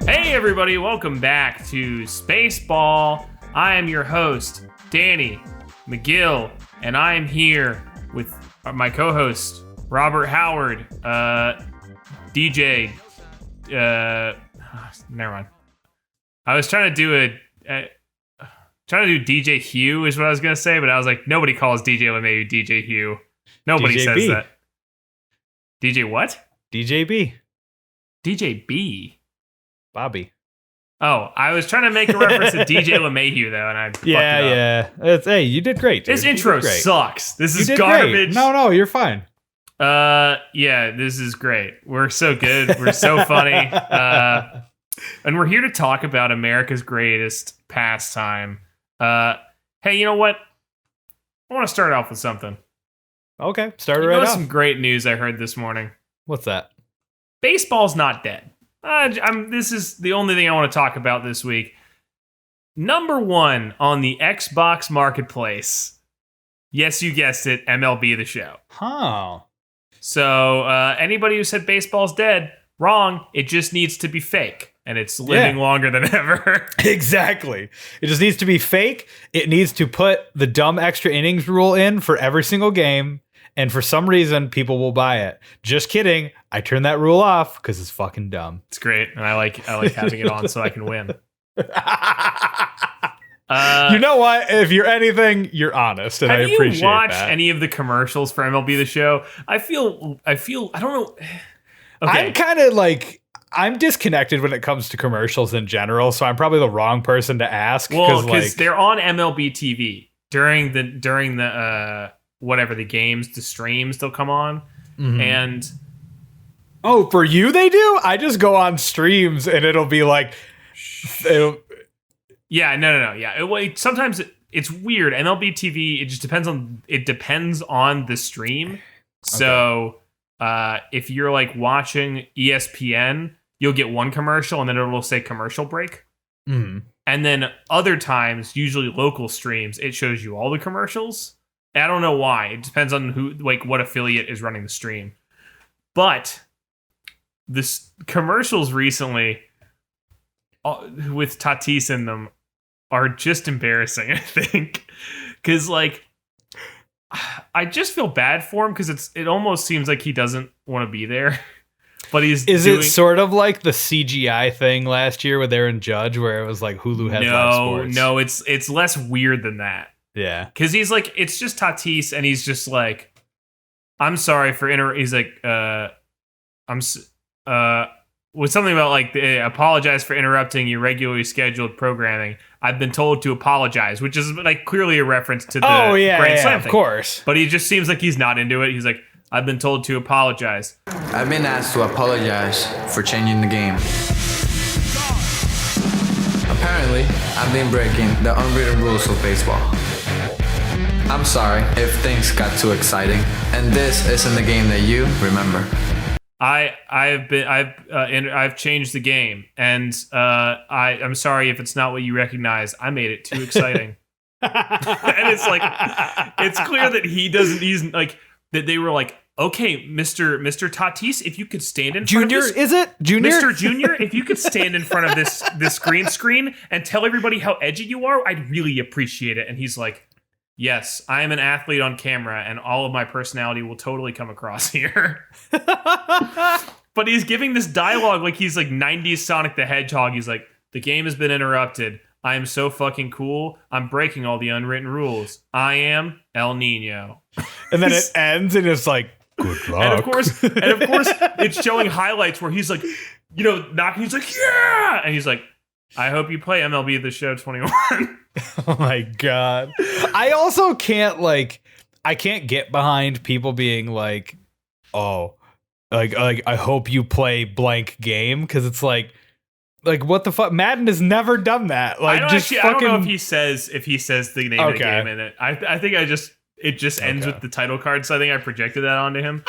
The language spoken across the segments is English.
Hey everybody, welcome back to SpaceBall. I am your host, Danny McGill, and I am here with my co-host, Robert Howard, DJ, never mind. I was trying to do DJ Hugh is what I was going to say, but I was like, nobody calls DJ LeMahieu DJ Hugh. Nobody DJ says B. that. DJ what? DJ B. DJ B. Bobby. Oh, I was trying to make a reference to DJ LeMahieu though, and I fucked it up. Hey, you did great, dude. This intro sucks. This is garbage. garbage. No, you're fine. Yeah, this is great. We're so good. We're so funny. And we're here to talk about America's greatest pastime. Hey, you know what? I want to start off with something. Okay, start it right off. Some great news I heard this morning. What's that? Baseball's not dead. This is the only thing I want to talk about this week. Number one on the Xbox Marketplace. Yes, you guessed it, MLB The Show. Huh. So anybody who said baseball's dead, wrong. It just needs to be fake. And it's living longer than ever. Exactly. It just needs to be fake. It needs to put the dumb extra innings rule in for every single game. And for some reason, people will buy it. Just kidding. I turned that rule off because it's fucking dumb. It's great. And I like having it on so I can win. You know what? If you're anything, you're honest. And I appreciate that. Have you watched any of the commercials for MLB The Show? I don't know. Okay. I'm kind of like... I'm disconnected when it comes to commercials in general, so I'm probably the wrong person to ask. Well, because they're on MLB TV during the whatever the games, the streams they'll come on, and for you they do. I just go on streams and it'll be like, no, yeah. Sometimes it's weird. MLB TV, it just depends on the stream. So if you're like watching ESPN, you'll get one commercial and then it'll say commercial break. And then other times, usually local streams, it shows you all the commercials. And I don't know why. It depends on what affiliate is running the stream. But this commercials recently with Tatis in them are just embarrassing, I think. Because I just feel bad for him because it almost seems like he doesn't want to be there. But it sort of like the CGI thing last year with Aaron Judge where it was like Hulu has live sports? No, it's less weird than that. Yeah. Because he's like, it's just Tatis and he's just like, I'm sorry for he's like, with something about like, apologize for interrupting your regularly scheduled programming. I've been told to apologize, which is like clearly a reference to the Grand Slam thing. Of course. But he just seems like he's not into it. He's like, I've been told to apologize. I've been asked to apologize for changing the game. Apparently, I've been breaking the unwritten rules of baseball. I'm sorry if things got too exciting, and this isn't the game that you remember. I've changed the game, and I'm sorry if it's not what you recognize. I made it too exciting. And it's like, it's clear that he's like, that they were like, okay, Mr. Tatis, if you could stand in front of this, is it Junior? Mr. Junior, if you could stand in front of this green screen and tell everybody how edgy you are, I'd really appreciate it. And he's like, yes, I am an athlete on camera, and all of my personality will totally come across here. But he's giving this dialogue like he's like 90s Sonic the Hedgehog. He's like, the game has been interrupted. I am so fucking cool. I'm breaking all the unwritten rules. I am El Nino. And then it ends and it's like, good luck. And of course, it's showing highlights where he's like, knocking. He's like, yeah. And he's like, I hope you play MLB The Show 21. Oh my God. I also can't I can't get behind people being like, oh, like I hope you play blank game. Cause it's like what the fuck? Madden has never done that. Like, I don't know if he says the name of the game in it. I think it just ends with the title card. So I think I projected that onto him.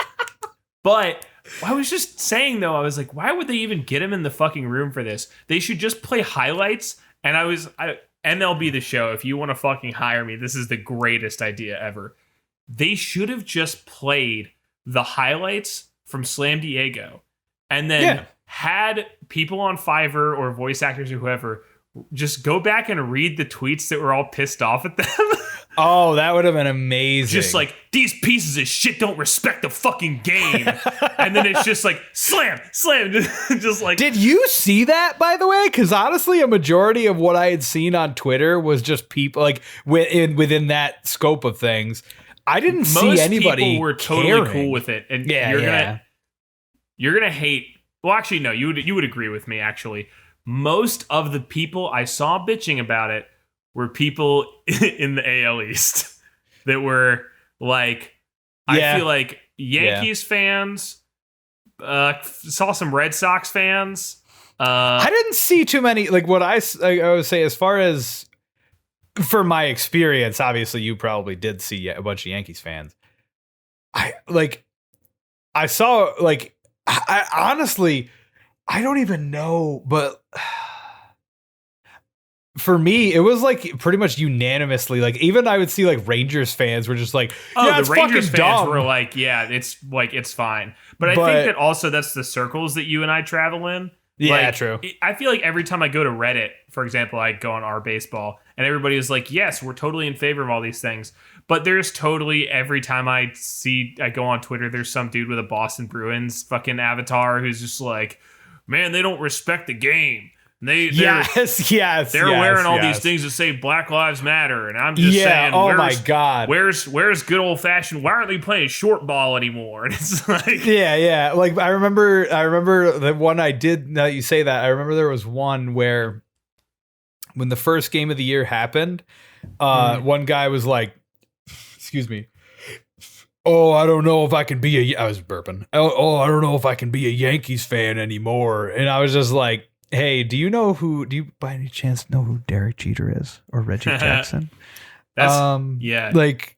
But I was just saying though, I was like, why would they even get him in the fucking room for this? They should just play highlights. And MLB The Show, if you want to fucking hire me, this is the greatest idea ever. They should have just played the highlights from Slam Diego and then had people on Fiverr or voice actors or whoever just go back and read the tweets that were all pissed off at them. Oh, that would have been amazing. Just like, these pieces of shit don't respect the fucking game. And then it's just like, slam. Just like. Did you see that, by the way? Because honestly, a majority of what I had seen on Twitter was just people like within that scope of things. I didn't see anybody. People were totally caring. cool with it. And Yeah, you're gonna hate. Well, actually, no, you would agree with me, actually. Most of the people I saw bitching about it were people in the AL East that were like, I feel like Yankees fans, saw some Red Sox fans. I didn't see too many, like what I would say as far as for my experience, obviously you probably did see a bunch of Yankees fans. I saw like, I honestly, I don't even know, but for me, it was like pretty much unanimously, like even I would see like Rangers fans were just like, the Rangers fans were like, yeah, it's fine. But I think that also that's the circles that you and I travel in. Yeah, like, true. I feel like every time I go to Reddit, for example, I go on our baseball and everybody is like, yes, we're totally in favor of all these things. But there's totally, every time I go on Twitter, there's some dude with a Boston Bruins fucking avatar who's just like, man, they don't respect the game. They're wearing all these things that say Black Lives Matter, and I'm just saying, my god, where's good old fashioned? Why aren't they playing short ball anymore? And it's like, yeah. Like I remember the one I did. Now that you say that, I remember there was one where when the first game of the year happened, one guy was like, "Excuse me." Oh, I don't know if I can be I was burping. Oh, I don't know if I can be a Yankees fan anymore. And I was just like, hey, do you by any chance know who Derek Jeter is or Reggie Jackson? Like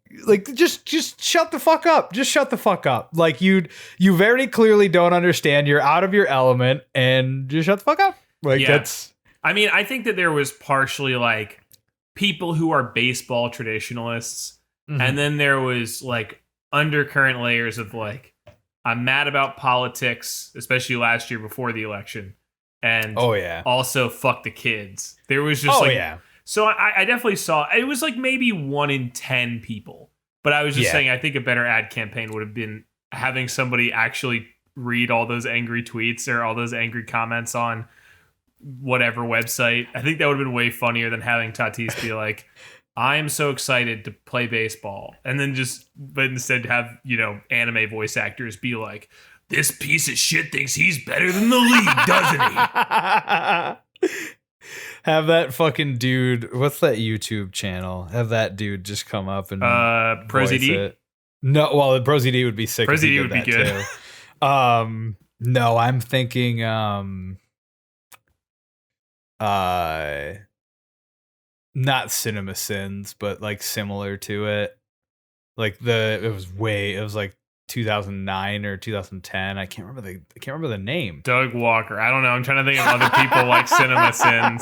just shut the fuck up. Just shut the fuck up. Like you very clearly don't understand. You're out of your element and just shut the fuck up. Like that's. I mean, I think that there was partially like people who are baseball traditionalists, and then there was like undercurrent layers of like, I'm mad about politics, especially last year before the election. And also fuck the kids. There was just so I definitely saw, it was like maybe 1 in 10 people, but I was just saying, I think a better ad campaign would have been having somebody actually read all those angry tweets or all those angry comments on whatever website. I think that would have been way funnier than having Tatis be like, I am so excited to play baseball. And then but instead have, anime voice actors be like, this piece of shit thinks he's better than the league, doesn't he? Have that fucking dude, what's that YouTube channel? Have that dude just come up and ProZD? No, well, the ProZD would be sick. ProZD would be good. No, I'm thinking not Cinema Sins, but like similar to it. Like it was like 2009 or 2010. I can't remember the name. Doug Walker. I don't know. I'm trying to think of other people like Cinema Sins.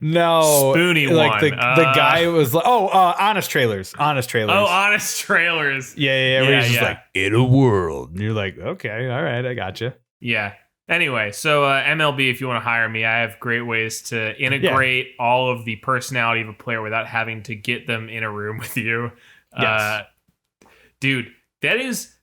No, Spoony like one. The guy was like, Honest Trailers. Honest Trailers. Oh, Honest Trailers. Yeah. Where he's just like, in a world. And you're like, okay, all right, I gotcha. Yeah. Anyway, so MLB, if you want to hire me, I have great ways to integrate all of the personality of a player without having to get them in a room with you. Yes. Dude, that is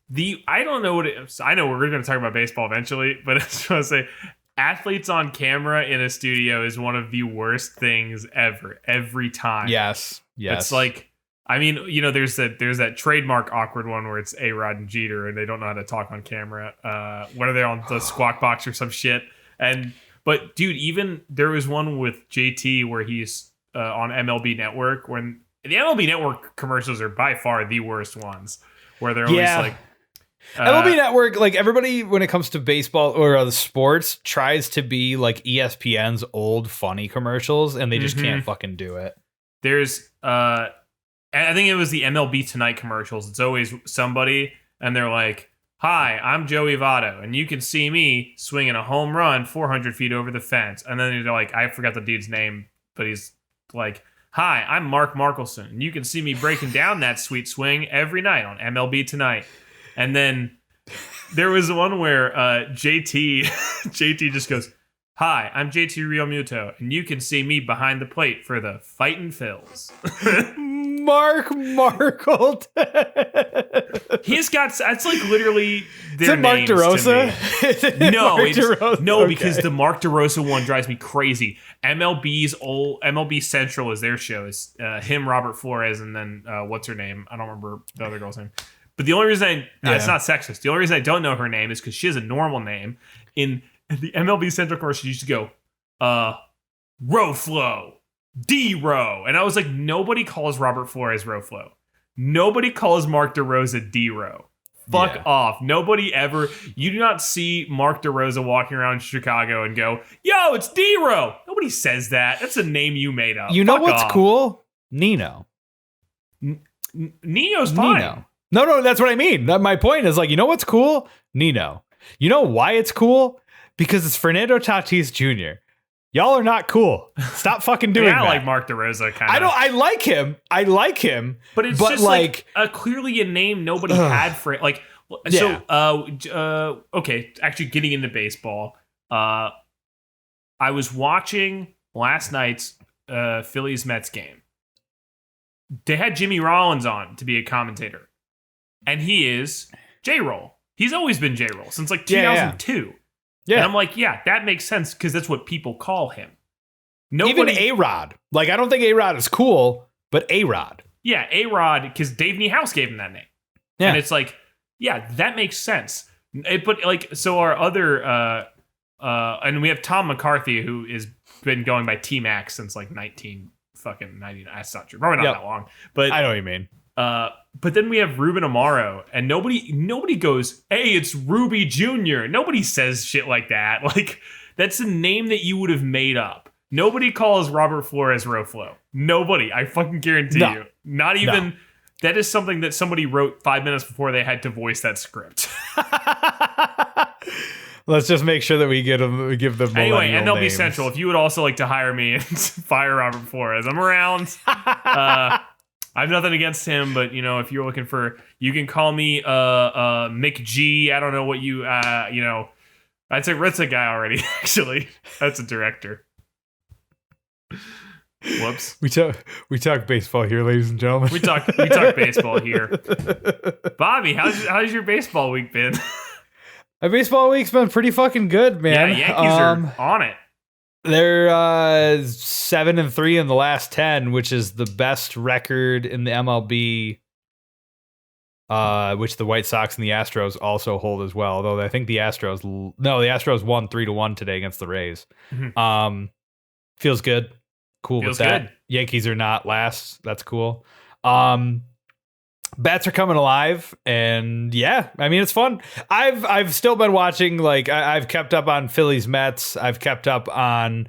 I don't know what it is. I know we're going to talk about baseball eventually, but I just want to say athletes on camera in a studio is one of the worst things ever, every time. Yes. It's like, I mean, there's that trademark awkward one where it's A-Rod and Jeter and they don't know how to talk on camera. What are they on the Squawk Box or some shit? But dude, even there was one with JT where he's on MLB Network, when the MLB Network commercials are by far the worst ones, where they're always like, MLB Network, like everybody when it comes to baseball or the sports tries to be like ESPN's old funny commercials, and they just can't fucking do it. There's I think it was the MLB Tonight commercials. It's always somebody, and they're like, hi, I'm Joey Votto, and you can see me swinging a home run 400 feet over the fence. And then they're like, I forgot the dude's name, but he's like, hi, I'm Mark Markelson, and you can see me breaking down that sweet swing every night on MLB Tonight. And then There was one where JT just goes, "Hi, I'm JT Realmuto, and you can see me behind the plate for the Fightin' Phils." Mark Markle. He's got, that's like literally their Is it Mark names DeRosa? to me. No, Mark it's DeRosa? no, Okay. because the Mark DeRosa one drives me crazy. MLB Central is their show. Is him, Robert Flores, and then what's her name? I don't remember the other girl's name. But the only reason it's not sexist. The only reason I don't know her name is because she has a normal name. In the MLB Central commercial, she used to go, Roflo, D-Row. And I was like, nobody calls Robert Flores Roflo. Nobody calls Mark DeRosa D-Row. Fuck off. Nobody ever, you do not see Mark DeRosa walking around Chicago and go, yo, it's D-Row. Nobody says that. That's a name you made up. You know Fuck what's off. cool? Nino. Nino's fine. Nino. No, that's what I mean. My point is, like, you know what's cool? Nino. You know why it's cool? Because it's Fernando Tatis Jr. Y'all are not cool. Stop fucking doing that. I like Mark DeRosa kind of. I like him. But it's just like clearly a name nobody had for it. Like, so, okay, actually getting into baseball. I was watching last night's Phillies Mets game. They had Jimmy Rollins on to be a commentator. And he is J-Roll. He's always been J-Roll since like 2002. Yeah. And I'm like, yeah, that makes sense because that's what people call him. Even A-Rod. Like, I don't think A-Rod is cool, but A-Rod. Yeah, A-Rod, because Dave Niehaus gave him that name. Yeah. And it's like, yeah, that makes sense. But like, so our other, and we have Tom McCarthy, who has been going by T-Max since like 1999. That's not true. Probably not that long. But I know what you mean. But then we have Ruben Amaro, and nobody goes, hey, it's Ruby Jr. Nobody says shit like that. Like, that's a name that you would have made up. Nobody calls Robert Flores Roflo. Nobody. I fucking guarantee you. Not even. No. That is something that somebody wrote 5 minutes before they had to voice that script. Let's just make sure that we give them anyway, MLB names. Central, if you would also like to hire me and fire Robert Flores, I'm around. I have nothing against him, but, you know, if you're looking for, you can call me Mick G. I don't know what you know. That's a guy already, actually. That's a director. Whoops. We talk baseball here, ladies and gentlemen. We talk baseball here. Bobby, how's your baseball week been? My baseball week's been pretty fucking good, man. Yeah, Yankees are on it. They're 7-3 in the last 10, which is the best record in the MLB, which the White Sox and the Astros also hold as well. Although I think the Astros won 3-1 today against the Rays. Mm-hmm. Feels good. Cool with that. Good. Yankees are not last. That's cool. Bats are coming alive, and yeah, I mean, it's fun. I've still been watching, like, I've kept up on Phillies Mets. I've kept up on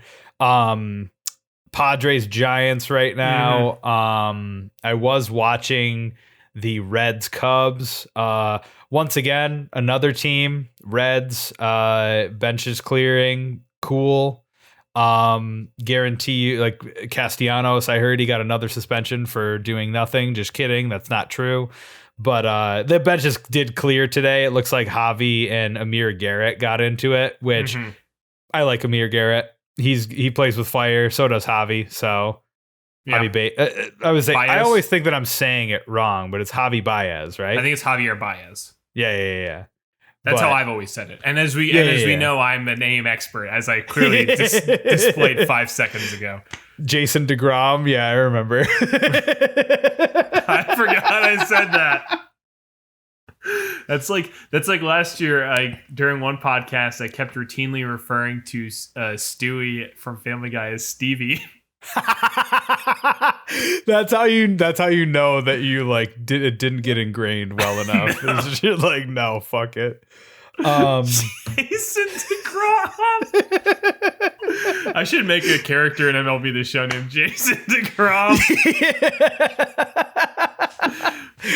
Padres Giants right now. Mm-hmm. I was watching the Reds Cubs. Once again, another team, Reds, benches clearing, cool. Guarantee you, like, Castellanos, I heard he got another suspension for doing nothing. Just kidding, that's not true. But the benches did clear today. It looks like Javi and Amir Garrett got into it, which I like Amir Garrett. He plays with fire, so does Javi. So Javi I was saying, I always think that I'm saying it wrong, but it's Javi Baez, right? I think it's Javier Baez. Yeah. That's how I've always said it. And as we know, I'm a name expert, as I clearly displayed 5 seconds ago. Jason DeGrom. Yeah, I remember. I forgot I said that. That's like last year, during one podcast, I kept routinely referring to Stewie from Family Guy as Stevie. That's how you know that you it didn't get ingrained well enough. It's just like, no, fuck it. Jason DeGrom. I should make a character in MLB The Show named Jason DeGrom.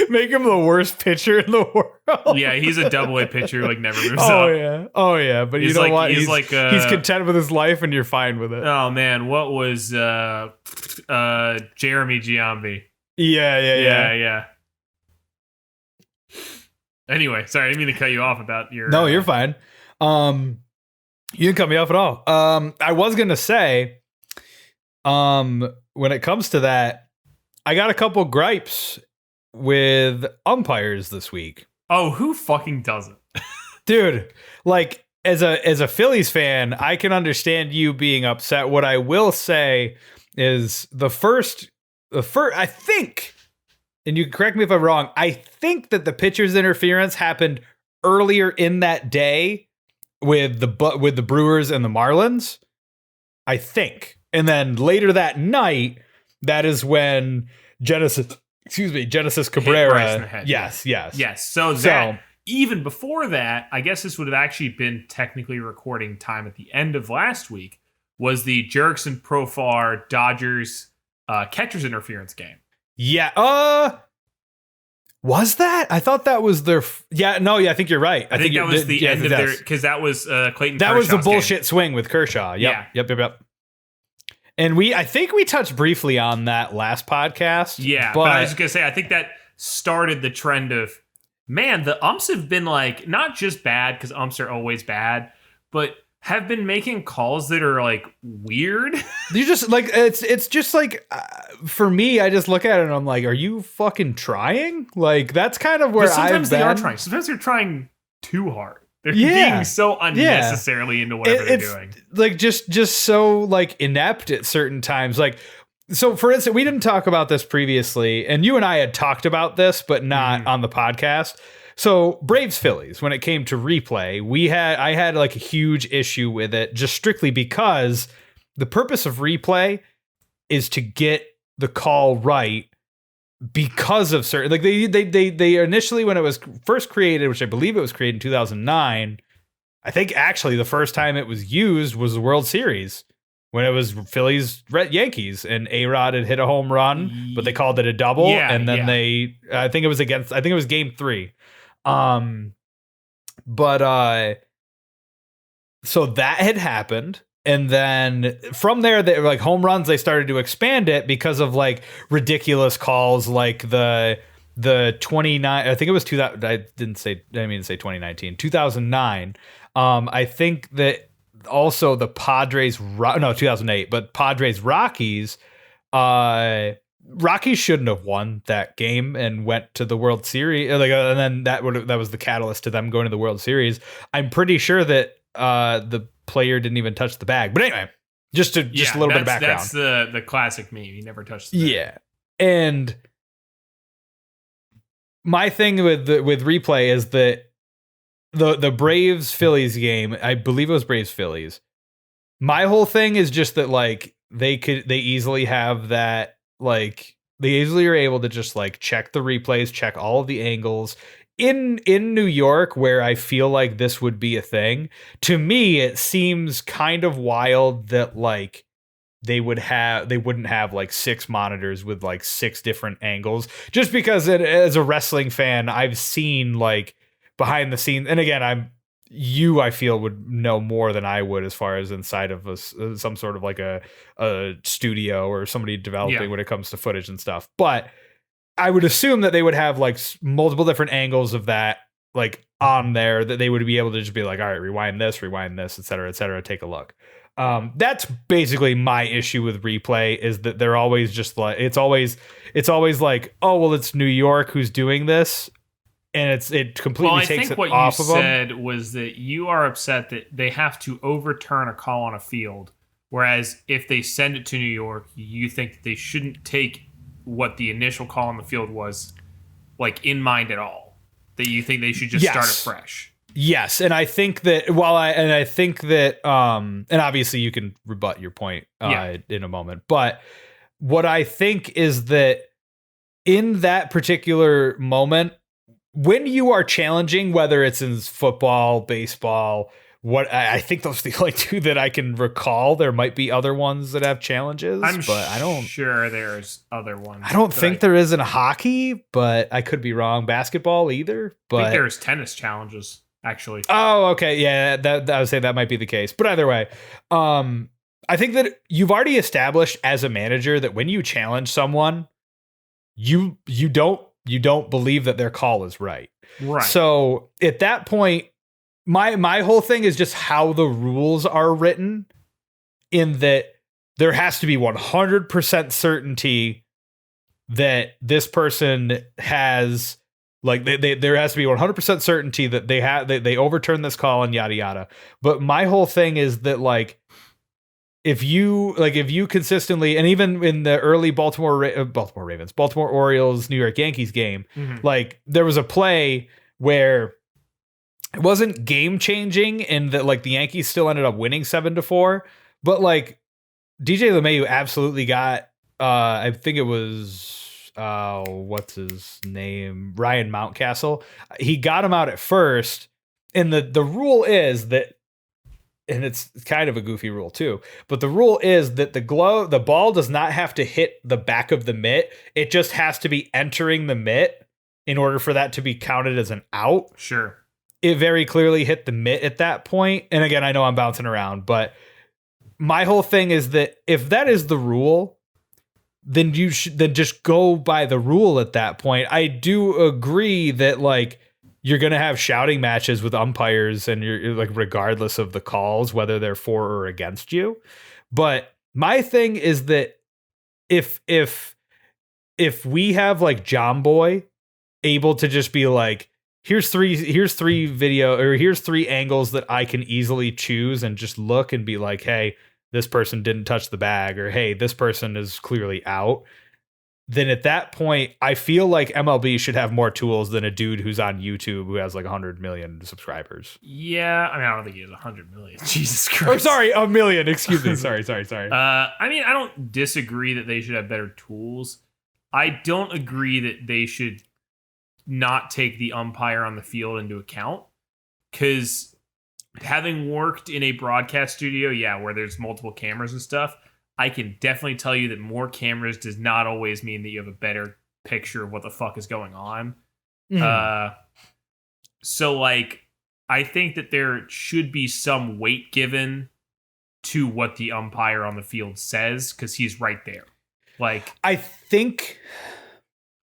Make him the worst pitcher in the world. Yeah, he's a double-A pitcher who never moves up. Oh yeah, but you know what? He's content with his life, and you're fine with it. Oh man, what was Jeremy Giambi? Yeah. Anyway, sorry, I didn't mean to cut you off about your. No, you're fine. You didn't cut me off at all. I was gonna say, when it comes to that, I got a couple gripes with umpires this week. Oh, who fucking doesn't? Dude, like as a Phillies fan, I can understand you being upset. What I will say is the first I think, and you can correct me if I'm wrong, I think that the pitcher's interference happened earlier in that day with the Brewers and the Marlins. I think. And then later that night, that is when Genesis Cabrera. Yes. So even before that, I guess this would have actually been technically recording time at the end of last week, was the Jurickson Profar Dodgers catcher's interference game. Yeah. Was that? I thought that was their. I think you're right. I think that was the end of their, because that was Clayton. That was the bullshit game. Swing with Kershaw. Yep. And I think we touched briefly on that last podcast. Yeah, but I was just gonna say, I think that started the trend of, man, the umps have been like not just bad because umps are always bad, but have been making calls that are like weird. You just like it's just like for me, I just look at it and I'm like, are you fucking trying? Like that's kind of where sometimes I've been. They are trying. Sometimes they're trying too hard. They're being so unnecessarily into whatever they're doing. Like just so like inept at certain times. Like, so for instance, we didn't talk about this previously, and you and I had talked about this, but not on the podcast. So Braves Phillies, when it came to replay, I had like a huge issue with it, just strictly because the purpose of replay is to get the call right. Because of certain, like they initially, when it was first created, which I believe it was created in 2009, I think actually the first time it was used was the World Series when it was Phillies Yankees, and A-Rod had hit a home run, but they called it a double, and then I think it was Game 3, so that had happened. And then from there, they like home runs, they started to expand it because of like ridiculous calls, like the 29. I think it was 2000. I didn't mean to say 2019, 2009. I think that also the 2008, but Padres Rockies. Rockies shouldn't have won that game and went to the World Series. And then that was the catalyst to them going to the World Series. I'm pretty sure that the player didn't even touch the bag. But anyway, just a little bit of background. That's the classic meme. He never touched the bag. Yeah. And my thing with replay is that the Braves Phillies game, I believe it was Braves Phillies. My whole thing is just that like they easily have that, like they easily are able to just like check the replays, check all of the angles. In New York, where I feel like this would be a thing, to me, it seems kind of wild that like they wouldn't have like 6 monitors with like 6 different angles. Just because as a wrestling fan, I've seen like behind the scenes, and again, I feel would know more than I would as far as inside of some sort of like a studio or somebody developing when it comes to footage and stuff, but. I would assume that they would have like multiple different angles of that like on there that they would be able to just be like, all right, rewind this, et cetera, take a look. That's basically my issue with replay, is that they're always just like, it's always like, oh, well, it's New York who's doing this. And it completely takes it off of them. Well, I think what you said was that you are upset that they have to overturn a call on a field. Whereas if they send it to New York, you think that they shouldn't take what the initial call on the field was like in mind at all, that you think they should just start afresh. Yes. And I think that and obviously you can rebut your point in a moment, but what I think is that in that particular moment, when you are challenging, whether it's in football, baseball, what I think those are the only 2 that I can recall. There might be other ones that have challenges, but I don't. Sure, there's other ones. I don't think there is in hockey, but I could be wrong. Basketball either, but I think there's tennis challenges actually. Oh, okay, yeah, that I would say that might be the case. But either way, I think that you've already established as a manager that when you challenge someone, you don't you don't believe that their call is right. Right. So at that point, my whole thing is just how the rules are written, in that there has to be 100% certainty that this person has, like, there has to be 100% certainty that they overturn this call and yada yada. But my whole thing is that, like, if you consistently, and even in the early Baltimore Ravens, Baltimore Orioles, New York Yankees game, like, there was a play where it wasn't game changing, and that, like, the Yankees still ended up winning 7-4, but, like, DJ LeMahieu absolutely got, I think it was, what's his name? Ryan Mountcastle. He got him out at first, and the rule is that, and it's kind of a goofy rule too, but the rule is that the ball does not have to hit the back of the mitt. It just has to be entering the mitt in order for that to be counted as an out. Sure. It very clearly hit the mitt at that point. And again, I know I'm bouncing around, but my whole thing is that if that is the rule, then you should then just go by the rule at that point. I do agree that, like, you're going to have shouting matches with umpires, and you're like, regardless of the calls, whether they're for or against you. But my thing is that if we have, like, John Boy able to just be like, here's three video, or here's three angles that I can easily choose, and just look and be like, hey, this person didn't touch the bag, or hey, this person is clearly out, then at that point, I feel like MLB should have more tools than a dude who's on YouTube who has like 100 million subscribers. Yeah, I mean, I don't think he has 100 million. Jesus Christ. Oh, sorry, a million. Excuse me. Sorry. I mean, I don't disagree that they should have better tools. I don't agree that they should not take the umpire on the field into account, because having worked in a broadcast studio, where there's multiple cameras and stuff, I can definitely tell you that more cameras does not always mean that you have a better picture of what the fuck is going on. So, like, I think that there should be some weight given to what the umpire on the field says, because he's right there. Like, I think,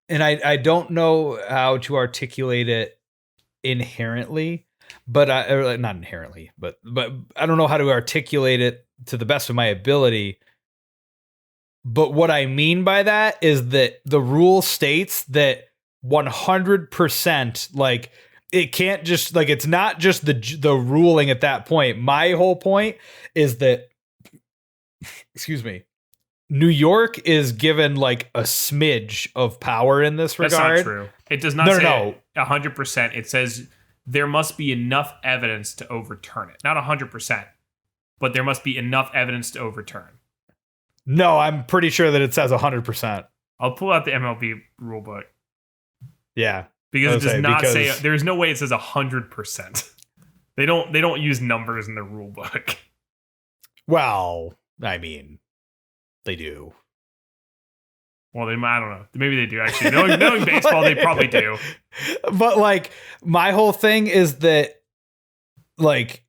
and I don't know how to articulate it inherently, but not inherently, but I don't know how to articulate it to the best of my ability. But what I mean by that is that the rule states that 100%, like, it can't just, like, it's not just the ruling at that point. My whole point is that, excuse me, New York is given, like, a smidge of power in this regard. That's not true. It does not say 100%. It says there must be enough evidence to overturn it. Not 100%, but there must be enough evidence to overturn. No, I'm pretty sure that it says 100%. I'll pull out the MLB rulebook. Yeah. Because it does not say, there's no way it says 100%. They don't use numbers in the rulebook. Well, I mean, they do. Well, I don't know. Maybe they do, actually. Knowing baseball, they probably do. But, like, my whole thing is that, like,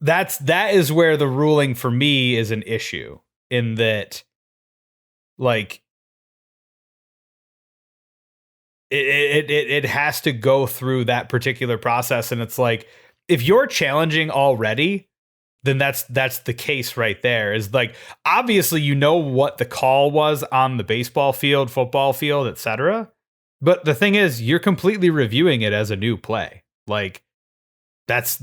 that is where the ruling for me is an issue, in that, like, it has to go through that particular process. And it's like, if you're challenging already, then that's the case right there. Is like, obviously, you know what the call was on the baseball field, football field, etc. But the thing is, you're completely reviewing it as a new play. Like, that's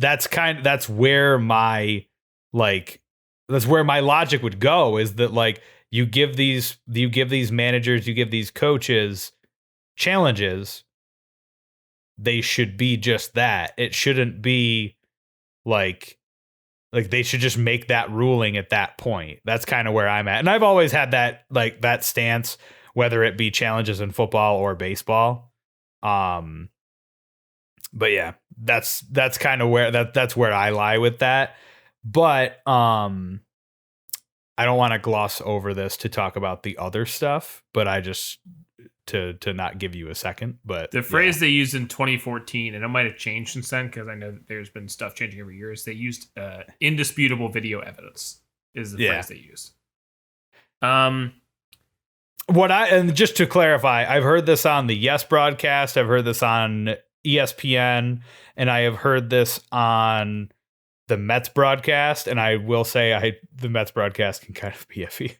where my logic would go, is that, like, you give these managers, you give these coaches challenges. They should be just that. It shouldn't be like they should just make that ruling at that point. That's kind of where I'm at. And I've always had that stance, whether it be challenges in football or baseball. But yeah, that's kind of where that's where I lie with that. But I don't want to gloss over this to talk about the other stuff, but I just to not give you a second. But the phrase they used in 2014, and it might have changed since then, because I know that there's been stuff changing every year, is they used indisputable video evidence is the phrase they use. And just to clarify, I've heard this on the Yes broadcast, I've heard this on ESPN, and I have heard this on the Mets broadcast, and I will say the Mets broadcast can kind of be iffy.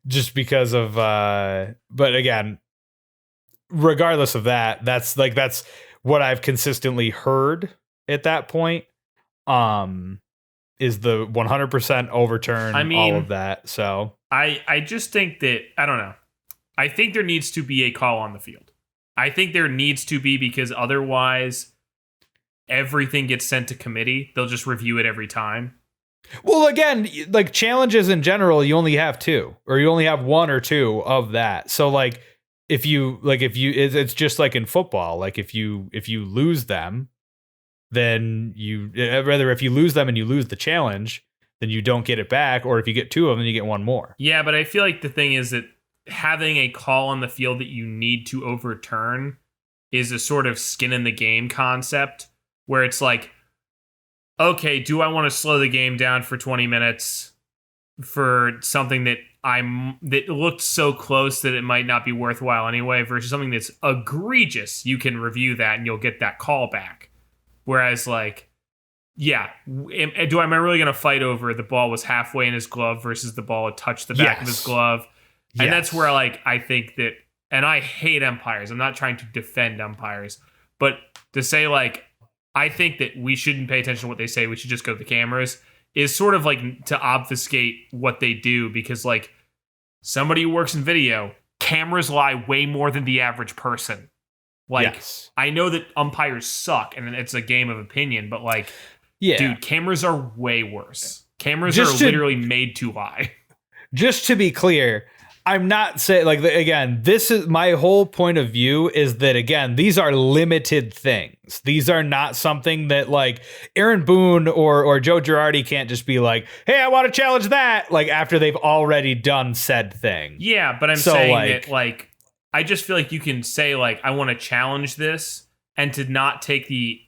Just because of but again, regardless of that, that's what I've consistently heard at that point. Is the 100% overturn, all of that. So I just think that, I don't know. I think there needs to be a call on the field. I think there needs to be, because otherwise everything gets sent to committee. They'll just review it every time. Well, again, like challenges in general, you only have 2, or you only have 1 or 2 of that. So like if you it's just like in football, like if you lose them, then if you lose them and you lose the challenge, then you don't get it back. Or if you get 2 of them, you get 1 more. Yeah, but I feel like the thing is that having a call on the field that you need to overturn is a sort of skin in the game concept, where it's like, okay, do I want to slow the game down for 20 minutes for something that looked so close that it might not be worthwhile anyway, versus something that's egregious? You can review that and you'll get that call back. Whereas, like, yeah, am I really going to fight over the ball was halfway in his glove versus the ball had touched the back of his glove? Yes. And that's where, like, I think that, and I hate umpires. I'm not trying to defend umpires, but to say, like, I think that we shouldn't pay attention to what they say, we should just go to the cameras, is sort of like to obfuscate what they do, because, like, somebody who works in video, cameras lie way more than the average person. Like, yes. I know that umpires suck and it's a game of opinion, but, like, dude, cameras are way worse. Cameras are literally made to lie. Just to be clear, I'm not saying, like, again, this is my whole point of view, is that, again, these are limited things. These are not something that, like, Aaron Boone or Joe Girardi can't just be like, hey, I want to challenge that, like, after they've already done said thing. Yeah, but I'm saying that, like, I just feel like you can say, like, I want to challenge this, and to not take the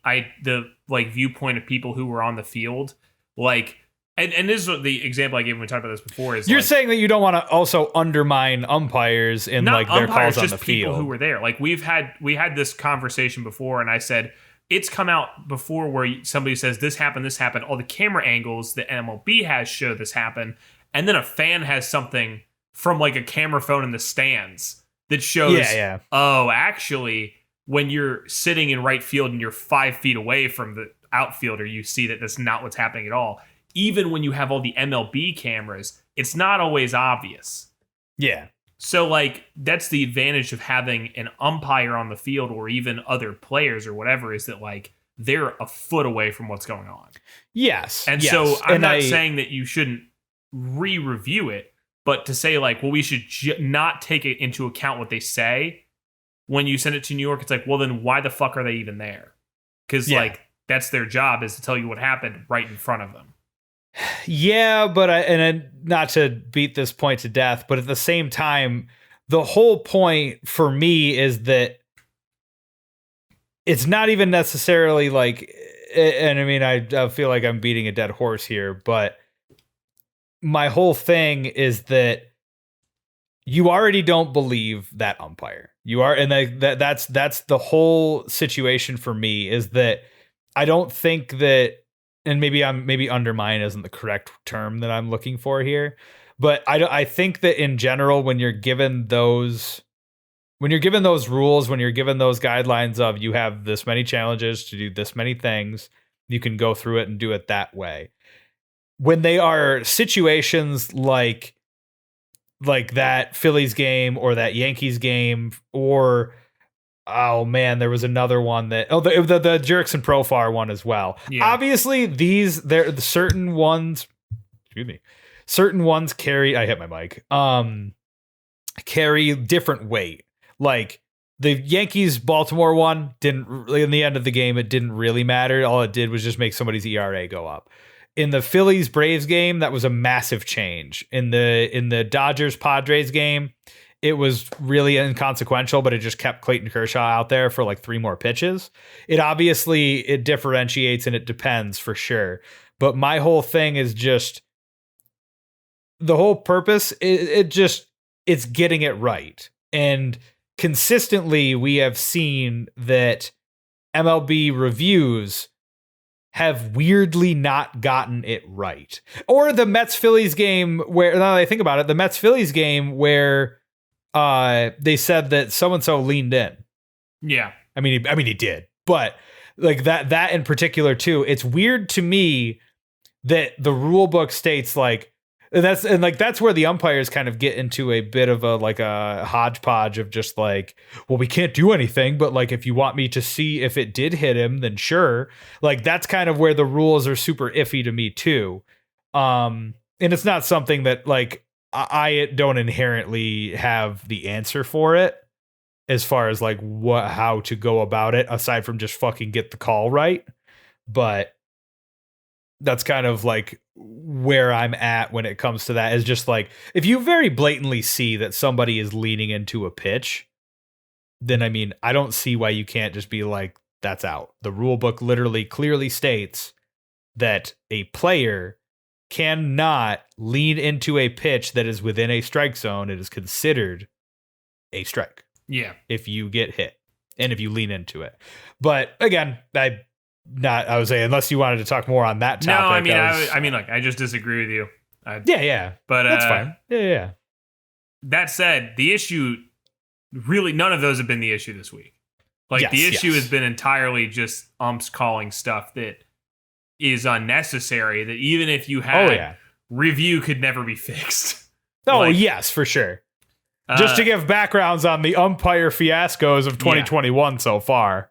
viewpoint of people who were on the field, like. And this is the example I gave when we talked about this before. Is you're like, saying that you don't want to also undermine umpires in, like, their calls on the field. Just people who were there. Like, we had this conversation before, and I said it's come out before where somebody says this happened. All the camera angles that MLB has show this happen, and then a fan has something from, like, a camera phone in the stands that shows. Oh, actually, when you're sitting in right field and you're 5 feet away from the outfielder, you see that that's not what's happening at all. Even when you have all the MLB cameras, it's not always obvious. Yeah. So, like, that's the advantage of having an umpire on the field, or even other players or whatever, is that, like, they're a foot away from what's going on. Yes. And so I'm not saying that you shouldn't re-review it, but to say, like, well, we should not take it into account what they say when you send it to New York. It's like, well, then why the fuck are they even there? Because, like, that's their job, is to tell you what happened right in front of them. Yeah, but not to beat this point to death, but at the same time, the whole point for me is that it's not even necessarily like, and I mean, I feel like I'm beating a dead horse here, but my whole thing is that you already don't believe that umpire. You are, and that's the whole situation for me, is that I don't think that. And maybe undermine isn't the correct term that I'm looking for here, but I think that in general, when you're given those rules, when you're given those guidelines of you have this many challenges to do this many things, you can go through it and do it that way. When they are situations like that Phillies game or that Yankees game, or oh man, there was another one that the Jerks and Profar one as well. Yeah. Obviously, certain ones carry. I hit my mic. Carry different weight. Like the Yankees Baltimore one didn't. In the end of the game, it didn't really matter. All it did was just make somebody's ERA go up. In the Phillies Braves game, that was a massive change. In the Dodgers Padres game, it was really inconsequential, but it just kept Clayton Kershaw out there for like 3 more pitches. It differentiates, and it depends for sure. But my whole thing is just the whole purpose. It just it's getting it right. And consistently, we have seen that MLB reviews have weirdly not gotten it right. Or the Mets-Phillies game where, now that I think about it, the Mets-Phillies game where they said that so-and-so leaned in. Yeah. I mean, he did. But like that in particular too, it's weird to me that the rule book states like, that's where the umpires kind of get into a bit of a hodgepodge of just like, well, we can't do anything, but like, if you want me to see if it did hit him, then sure. Like, that's kind of where the rules are super iffy to me too. And it's not something that like I don't inherently have the answer for it as far as like how to go about it, aside from just fucking get the call right. But that's kind of like where I'm at when it comes to that, is just like, if you very blatantly see that somebody is leaning into a pitch, then I mean, I don't see why you can't just be like, that's out. The rule book literally clearly states that a player cannot lean into a pitch that is within a strike zone. It is considered a strike. Yeah. If you get hit and if you lean into it. But again, I would say, unless you wanted to talk more on that topic. No, I mean, look, I just disagree with you. Yeah. But that's fine. Yeah. That said, the issue, really, none of those have been the issue this week. Like, the issue has been entirely just umps calling stuff that is unnecessary, that even if you had review could never be fixed. Oh, like, yes, for sure. Just to give backgrounds on the umpire fiascos of 2021 so far.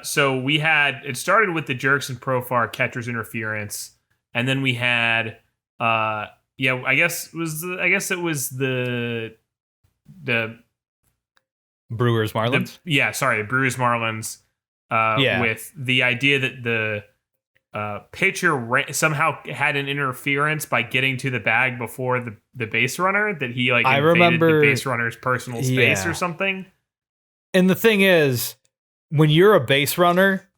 So it started with the jerks and Profar catcher's interference, and then we had I guess it was the Brewers Marlins. The Brewers Marlins. With the idea that the pitcher somehow had an interference by getting to the bag before the base runner, that he like invaded the base runner's personal space or something. And the thing is, when you're a base runner,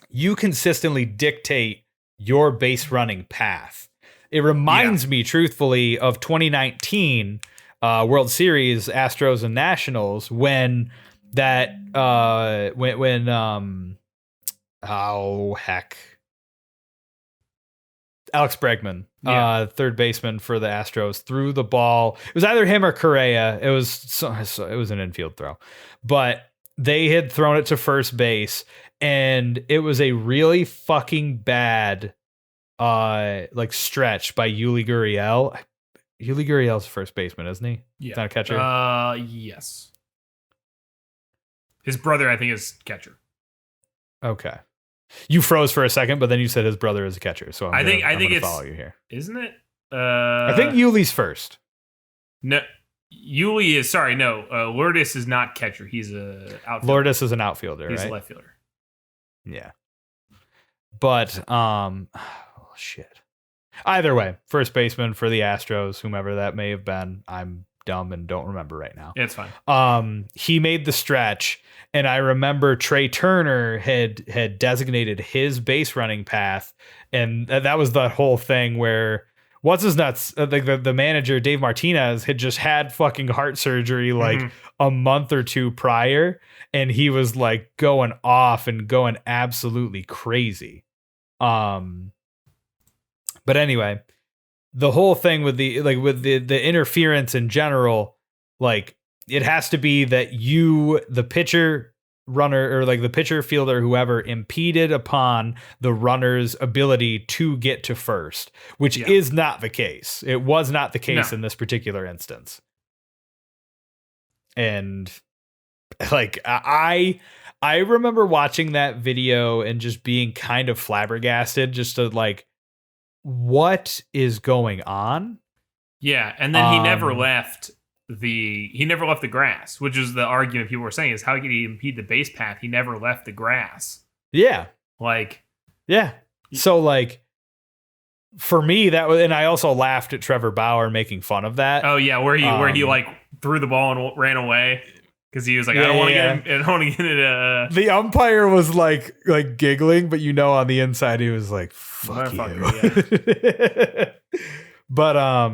you consistently dictate your base running path. It reminds me truthfully of 2019 World Series, Astros and Nationals, when that Alex Bregman, third baseman for the Astros, threw the ball. It was either him or Correa. It was an infield throw, but they had thrown it to first base, and it was a really fucking bad like stretch by Yuli Gurriel. Yuli Gurriel's a first baseman, isn't he? Yeah. Not a catcher? Yes. His brother, I think, is catcher. Okay. You froze for a second, but then you said his brother is a catcher. So I think it's, follow you here. Isn't it? I think Yuli's first. No, Yuli is, sorry, no. Lourdes is not catcher. He's a outfielder. Lourdes is an outfielder, He's right? a left fielder. Yeah. But shit. Either way, first baseman for the Astros, whomever that may have been. I'm dumb and don't remember right now. Yeah, it's fine. He made the stretch, and I remember Trey Turner had designated his base running path, and that was the whole thing where what's his nuts, the manager Dave Martinez had just had fucking heart surgery like a month or two prior, and he was like going off and going absolutely crazy. But anyway, the whole thing with the interference in general, like, it has to be that the pitcher runner, or like the pitcher, fielder, whoever, impeded upon the runner's ability to get to first, which is not the case. It was not the case in this particular instance. And like, I remember watching that video and just being kind of flabbergasted, just to like, what is going on? Yeah, and then he never left the grass, which is the argument people were saying, is how could he impede the base path? He never left the grass. Yeah. Like, yeah. So like, for me, that was, and I also laughed at Trevor Bauer making fun of that. Oh yeah, where he like threw the ball and ran away. Because he was like, I don't want to get it. The umpire was like giggling, but on the inside he was like, "Fuck you." Yeah. But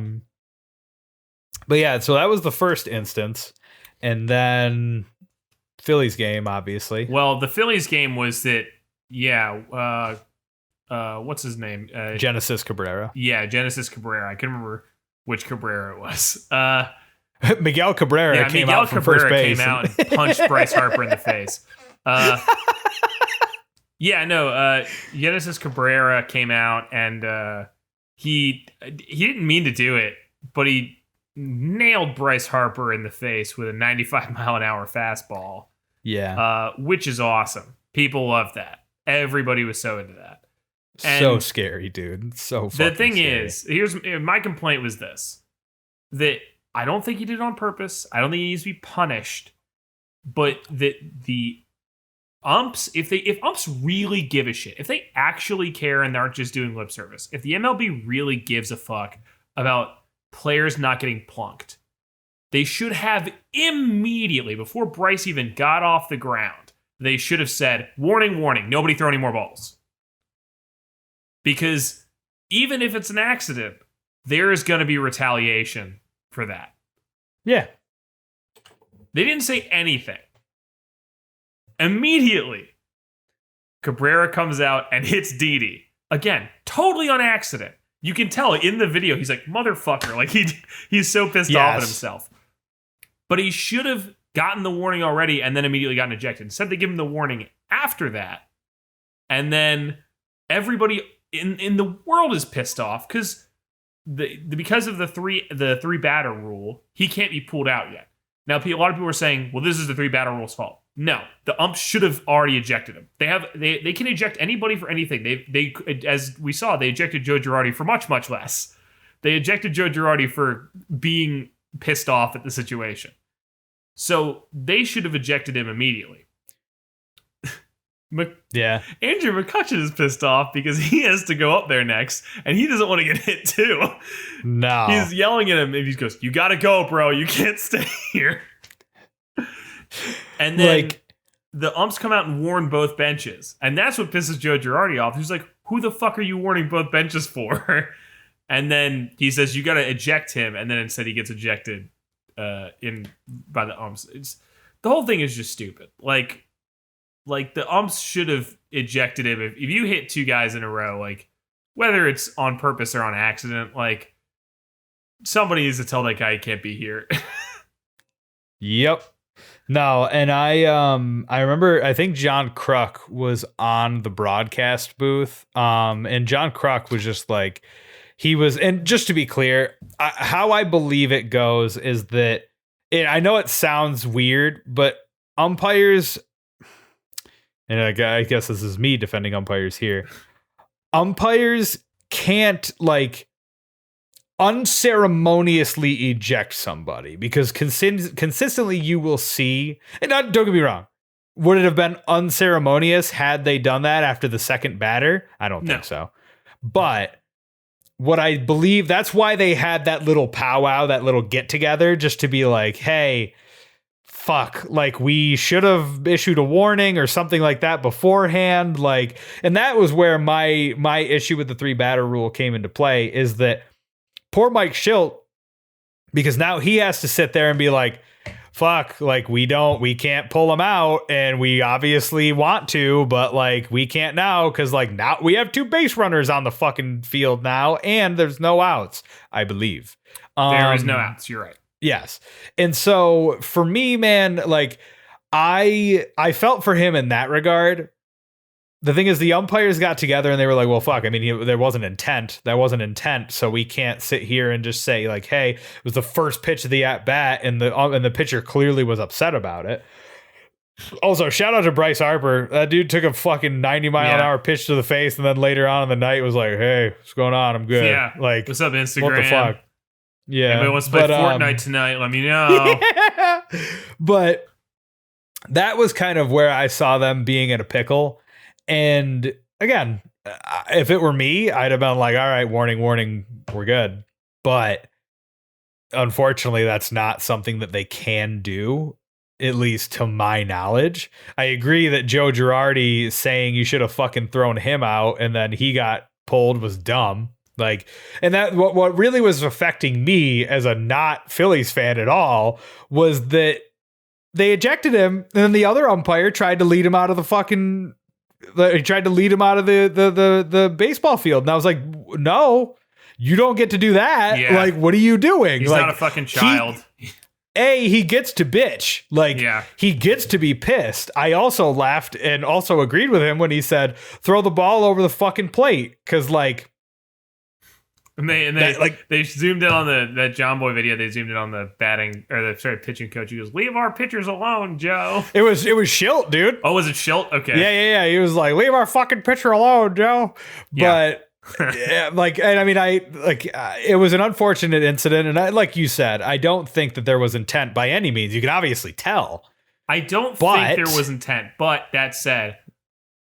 But yeah, so that was the first instance. And then Phillies game, obviously. Well, the Phillies game was that, what's his name? Genesis Cabrera. Yeah, Genesis Cabrera. I couldn't remember which Cabrera it was. Miguel Cabrera came Miguel out from Cabrera first base. came out and punched Bryce Harper in the face. Genesis Cabrera came out and he didn't mean to do it, but he nailed Bryce Harper in the face with a 95-mile-an-hour fastball. Yeah. Which is awesome. People love that. Everybody was so into that. So scary, dude. So fucking the thing scary. is, here's my complaint was this: that I don't think he did it on purpose. I don't think he needs to be punished. But that the umps, if umps really give a shit, if they actually care and they aren't just doing lip service, if the MLB really gives a fuck about players not getting plunked, they should have immediately, before Bryce even got off the ground, they should have said, warning, warning, nobody throw any more balls. Because even if it's an accident, there is going to be retaliation for that. Yeah. They didn't say anything. Immediately, Cabrera comes out and hits Didi. Again, totally on accident. You can tell in the video, he's like, motherfucker. Like, he's so pissed off at himself. But he should have gotten the warning already and then immediately gotten ejected. Instead, they give him the warning after that. And then everybody in the world is pissed off because because of the three batter rule, he can't be pulled out yet. Now, a lot of people are saying, well, this is the three batter rule's fault. No, the umps should have already ejected him. They can eject anybody for anything. They as we saw, they ejected Joe Girardi for much, much less. They ejected Joe Girardi for being pissed off at the situation. So they should have ejected him immediately. Yeah. Andrew McCutcheon is pissed off because he has to go up there next, and he doesn't want to get hit too. No. He's yelling at him, and he goes, "You gotta go, bro. You can't stay here." And then the umps come out and warn both benches, and that's what pisses Joe Girardi off. He's like, "Who the fuck are you warning both benches for?" And then he says, "You gotta eject him," and then instead he gets ejected by the umps. The whole thing is just stupid. Like the umps should have ejected him if you hit two guys in a row, like whether it's on purpose or on accident, like somebody needs to tell that guy he can't be here. Yep. No, and I remember I think John Kruk was on the broadcast booth. And John Kruk was just like and just to be clear, how I believe it goes is that I know it sounds weird, but umpires, and I guess this is me defending umpires here. Umpires can't unceremoniously eject somebody because consistently you will see, and don't get me wrong, would it have been unceremonious had they done that after the second batter? I don't think so. But what I believe, that's why they had that little powwow, that little get together, just to be like, hey, fuck, we should have issued a warning or something like that beforehand. And that was where my issue with the three batter rule came into play, is that poor Mike Schilt, because now he has to sit there and be like, fuck, we can't pull him out, and we obviously want to, but we can't now because now we have two base runners on the fucking field now, and there's no outs, I believe. There is no outs. You're right. Yes. And so for me, man, I felt for him in that regard. The thing is, the umpires got together and they were like, well, fuck, I mean, there wasn't intent. That wasn't intent. So we can't sit here and just say hey, it was the first pitch of the at bat, and the pitcher clearly was upset about it. Also, shout out to Bryce Harper. That dude took a fucking 90-mile-an-hour pitch to the face, and then later on in the night was like, hey, what's going on? I'm good. Yeah. What's up, Instagram? What the fuck? Yeah. Anybody wants to play Fortnite tonight? Let me know. Yeah. But that was kind of where I saw them being in a pickle. And again, if it were me, I'd have been like, all right, warning, we're good. But unfortunately, that's not something that they can do, at least to my knowledge. I agree that Joe Girardi saying you should have fucking thrown him out and then he got pulled was dumb. Like, and that what really was affecting me as a not Phillies fan at all was that they ejected him, and then the other umpire tried to lead him out of the fucking. He tried to lead him out of the baseball field, and I was like, no, you don't get to do that. Yeah. Like, what are you doing? He's like, not a fucking child. He gets to bitch. Like, he gets to be pissed. I also laughed and also agreed with him when he said, throw the ball over the fucking plate. Cause like, and they zoomed in on that John Boy video. They zoomed in on the batting or the pitching coach. He goes, leave our pitchers alone, Joe. It was Schilt, dude. Oh, was it Schilt? Okay. Yeah. He was like, leave our fucking pitcher alone, Joe. But yeah, like, and I mean, it was an unfortunate incident, and like you said, I don't think that there was intent by any means. You can obviously tell. I don't think there was intent, but that said,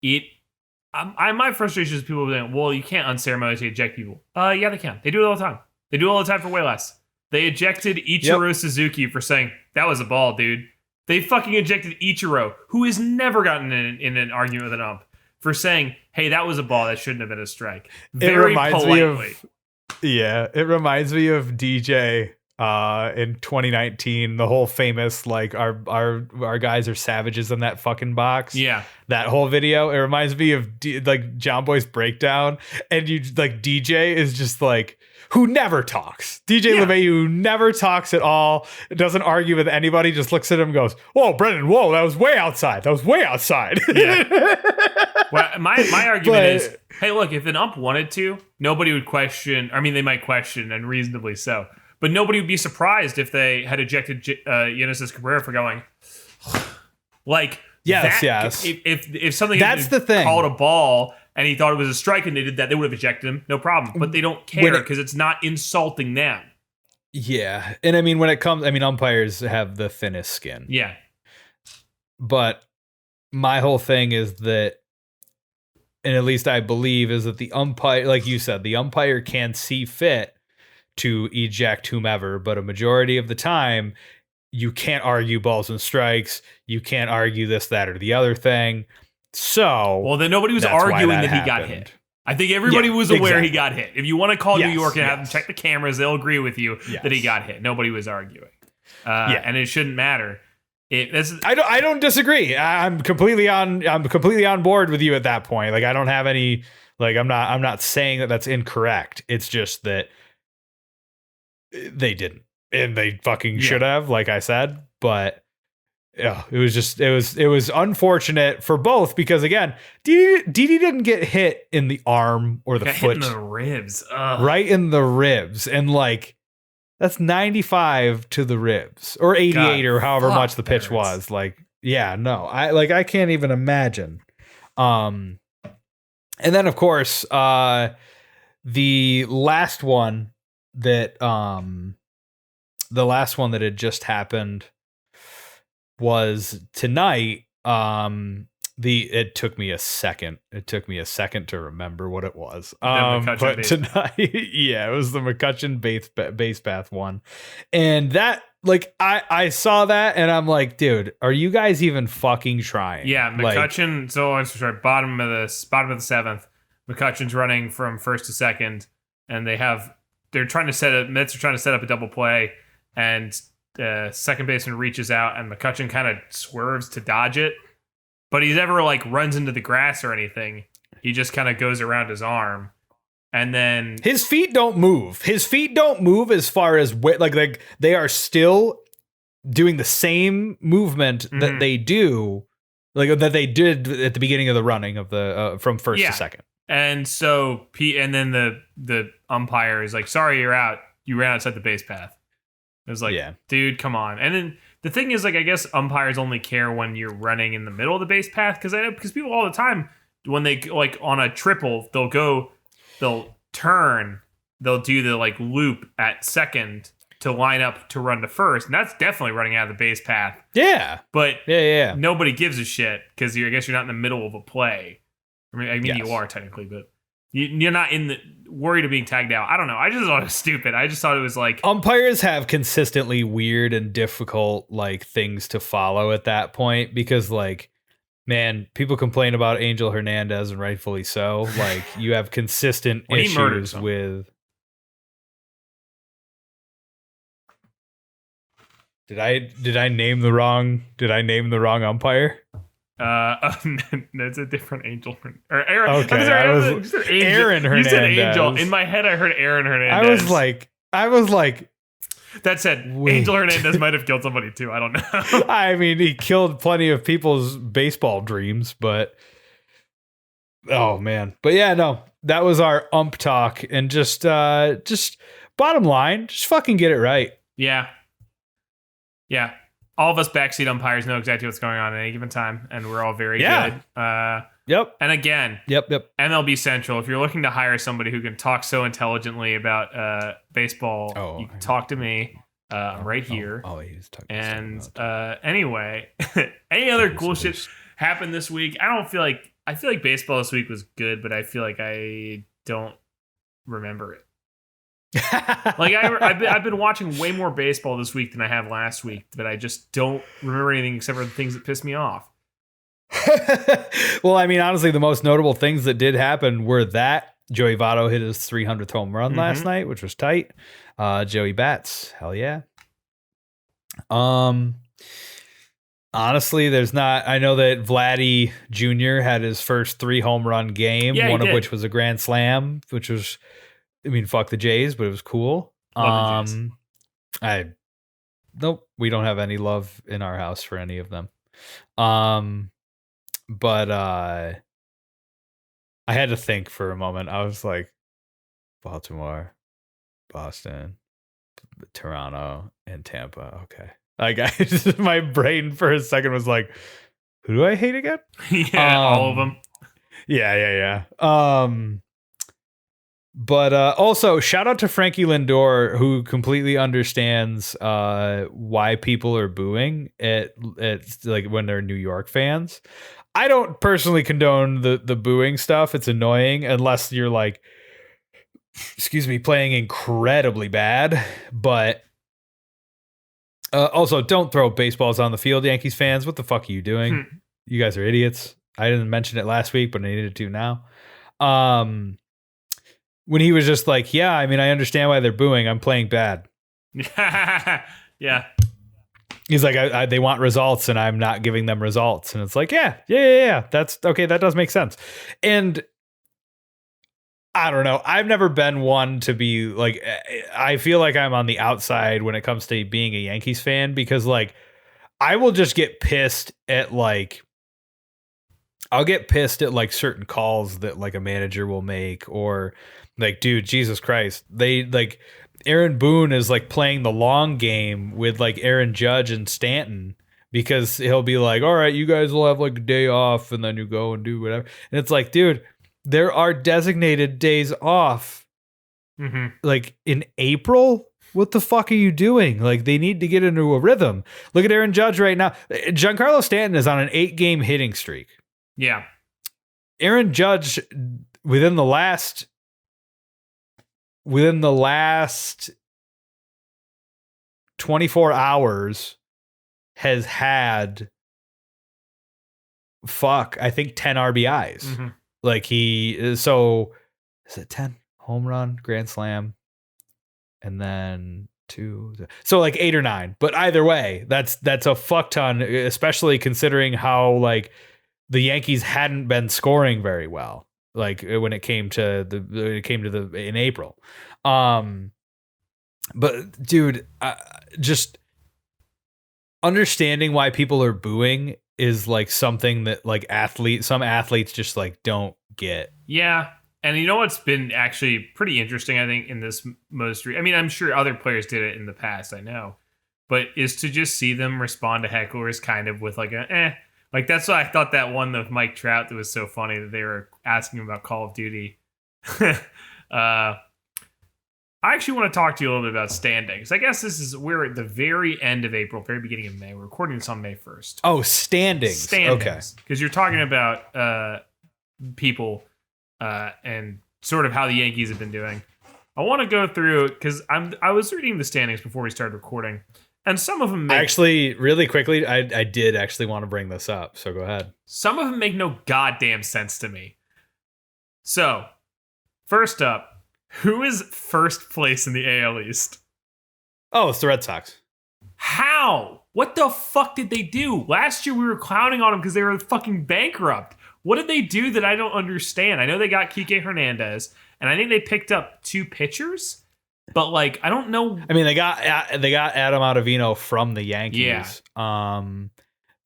my frustration is people saying, well, you can't unceremoniously eject people. Yeah, they can. They do it all the time. They do it all the time for way less. They ejected Ichiro Suzuki for saying, that was a ball, dude. They fucking ejected Ichiro, who has never gotten in an argument with an ump, for saying, hey, that was a ball, that shouldn't have been a strike. Very politely. It reminds me of DJ in 2019, the whole famous, like, our guys are savages in that fucking box. Yeah. That whole video. It reminds me of like John Boy's breakdown, and you like DJ is just like, who never talks. DJ LeMay, who never talks at all, doesn't argue with anybody, just looks at him and goes, whoa, Brendan, whoa, that was way outside. Yeah. Well, my argument is, hey, look, if an ump wanted to, nobody would question. I mean, they might question, and reasonably so. But nobody would be surprised if they had ejected Genesis Cabrera for going, like, yes. If something that's the thing. Called a ball and he thought it was a strike and they did that, they would have ejected him, no problem. But they don't care because it's not insulting them. Yeah, and I mean, when it comes, I mean, umpires have the thinnest skin. Yeah, but my whole thing is that, and at least I believe, is that the umpire, like you said, the umpire can see fit to eject whomever, but a majority of the time, you can't argue balls and strikes. You can't argue this, that, or the other thing. So, well, then nobody was arguing that he got hit. I think everybody was aware he got hit. If you want to call New York and have them check the cameras, they'll agree with you that he got hit. Nobody was arguing, and it shouldn't matter. I don't disagree. I'm completely on board with you at that point. Like, I don't have any, like, I'm not saying that that's incorrect. It's just that they didn't, and they fucking should have, like I said. But yeah, it was unfortunate for both, because again, Didi didn't get hit in the arm or the foot, hit in the ribs, right in the ribs, and like, that's 95 to the ribs, or 88, or however much the pitch was. Like, yeah, no, I can't even imagine. And then of course, the last one that had just happened was tonight. It took me a second. To remember what it was. But tonight, it was the McCutcheon base path one, and that, like, I saw that and I'm like, dude, are you guys even fucking trying? Yeah, McCutcheon. Like, so I'm sorry, bottom of the seventh. McCutcheon's running from first to second, and they're trying to set up a double play, and the second baseman reaches out, and McCutcheon kind of swerves to dodge it. But he never, like, runs into the grass or anything. He just kind of goes around his arm. And then his feet don't move. As far as like they are still doing the same movement that they do, like that they did at the beginning of the running of the from first to second. And so and then the umpire is like, sorry, you're out. You ran outside the base path. It was like, dude, come on. And then the thing is, like, I guess umpires only care when you're running in the middle of the base path, because people all the time, when they, like, on a triple, they'll turn, they'll do the, like, loop at second to line up to run to first, and that's definitely running out of the base path. Yeah. But nobody gives a shit, because I guess you're not in the middle of a play. I mean, you are technically, but you're not worried of being tagged out. I don't know. I just thought it was stupid. I just thought it was like, umpires have consistently weird and difficult, like, things to follow at that point, because, like, Man, people complain about Angel Hernandez, and rightfully so. Like, you have consistent When he murdered issues someone. with. Did I name the wrong umpire? That's a different Angel or Aaron. Okay, I'm sorry, you said Aaron You said Angel. Hernandez. In my head, I heard Aaron Hernandez. I was like. That said, Wait. Angel Hernandez might have killed somebody too. I don't know. I mean, he killed plenty of people's baseball dreams, but oh man. But yeah, no, that was our ump talk, and just bottom line, just fucking get it right. Yeah. All of us backseat umpires know exactly what's going on at any given time, and we're all very good. Yep. And again, Yep. MLB Central, if you're looking to hire somebody who can talk so intelligently about baseball, you can talk to me. I'm right here. He was talking. And anyway, any other cool shit happened this week? I feel like baseball this week was good, but I feel like I don't remember it. Like I've been watching way more baseball this week than I have last week, but I just don't remember anything except for the things that pissed me off. Well, I mean, honestly, the most notable things that did happen were that Joey Votto hit his 300th home run last night, which was tight. Joey Bats, hell yeah. Honestly, there's not. I know that Vladdy Jr. had his first 3 home run game, one of which was a grand slam, which was, I mean, fuck the Jays, but it was cool. Love the Jays. Nope, we don't have any love in our house for any of them. But I had to think for a moment. I was like, Baltimore, Boston, Toronto, and Tampa. Okay. Like, my brain for a second was like, who do I hate again? Yeah, all of them. Yeah. But also, shout out to Frankie Lindor, who completely understands why people are booing at like when they're New York fans. I don't personally condone the booing stuff. It's annoying unless you're like, playing incredibly bad. But also, don't throw baseballs on the field, Yankees fans. What the fuck are you doing? You guys are idiots. I didn't mention it last week, but I needed to now. When he was just like, yeah, I mean, I understand why they're booing. I'm playing bad. Yeah. He's like, they want results and I'm not giving them results. And it's like, yeah. That's okay. That does make sense. And I don't know. I've never been one to be like, I feel like I'm on the outside when it comes to being a Yankees fan, because like, I will just get pissed at like, I'll get pissed at like certain calls that like a manager will make, or like, dude, Jesus Christ. They like Aaron Boone is like playing the long game with like Aaron Judge and Stanton, because he'll be like, all right, you guys will have like a day off and then you go and do whatever. And it's like, dude, there are designated days off. Like in April. What the fuck are you doing? Like, they need to get into a rhythm. Look at Aaron Judge right now. Giancarlo Stanton is on an 8-game hitting streak. Yeah. Aaron Judge within the last 24 hours has had I think 10 RBIs. Like so is it 10 home run, grand slam, and then 2, so like 8 or 9. But either way, that's a fuck ton, especially considering how like the Yankees hadn't been scoring very well, like when it came to in April. But dude, just understanding why people are booing is like something that like some athletes just like don't get. Yeah. And you know what's been actually pretty interesting, I think, in this I mean, I'm sure other players did it in the past, I know, but is to just see them respond to hecklers kind of with like like that's why I thought that one of Mike Trout that was so funny, that they were asking him about Call of Duty. I actually want to talk to you a little bit about standings. I guess we're at the very end of April, very beginning of May. We're recording this on May 1st. Oh, standings. Okay. Because you're talking about people and sort of how the Yankees have been doing. I want to go through, because I was reading the standings before we started recording, And some of them make, Actually, really quickly, I did actually want to bring this up, so go ahead. some of them make no goddamn sense to me. So, first up, who is first place in the AL East? Oh, it's the Red Sox. How? What the fuck did they do? Last year we were clowning on them because they were fucking bankrupt. What did they do that I don't understand? I know they got Kike Hernandez, and I think they picked up 2 pitchers, but like I don't know. I mean, they got Adam Ottavino from the Yankees. Yeah.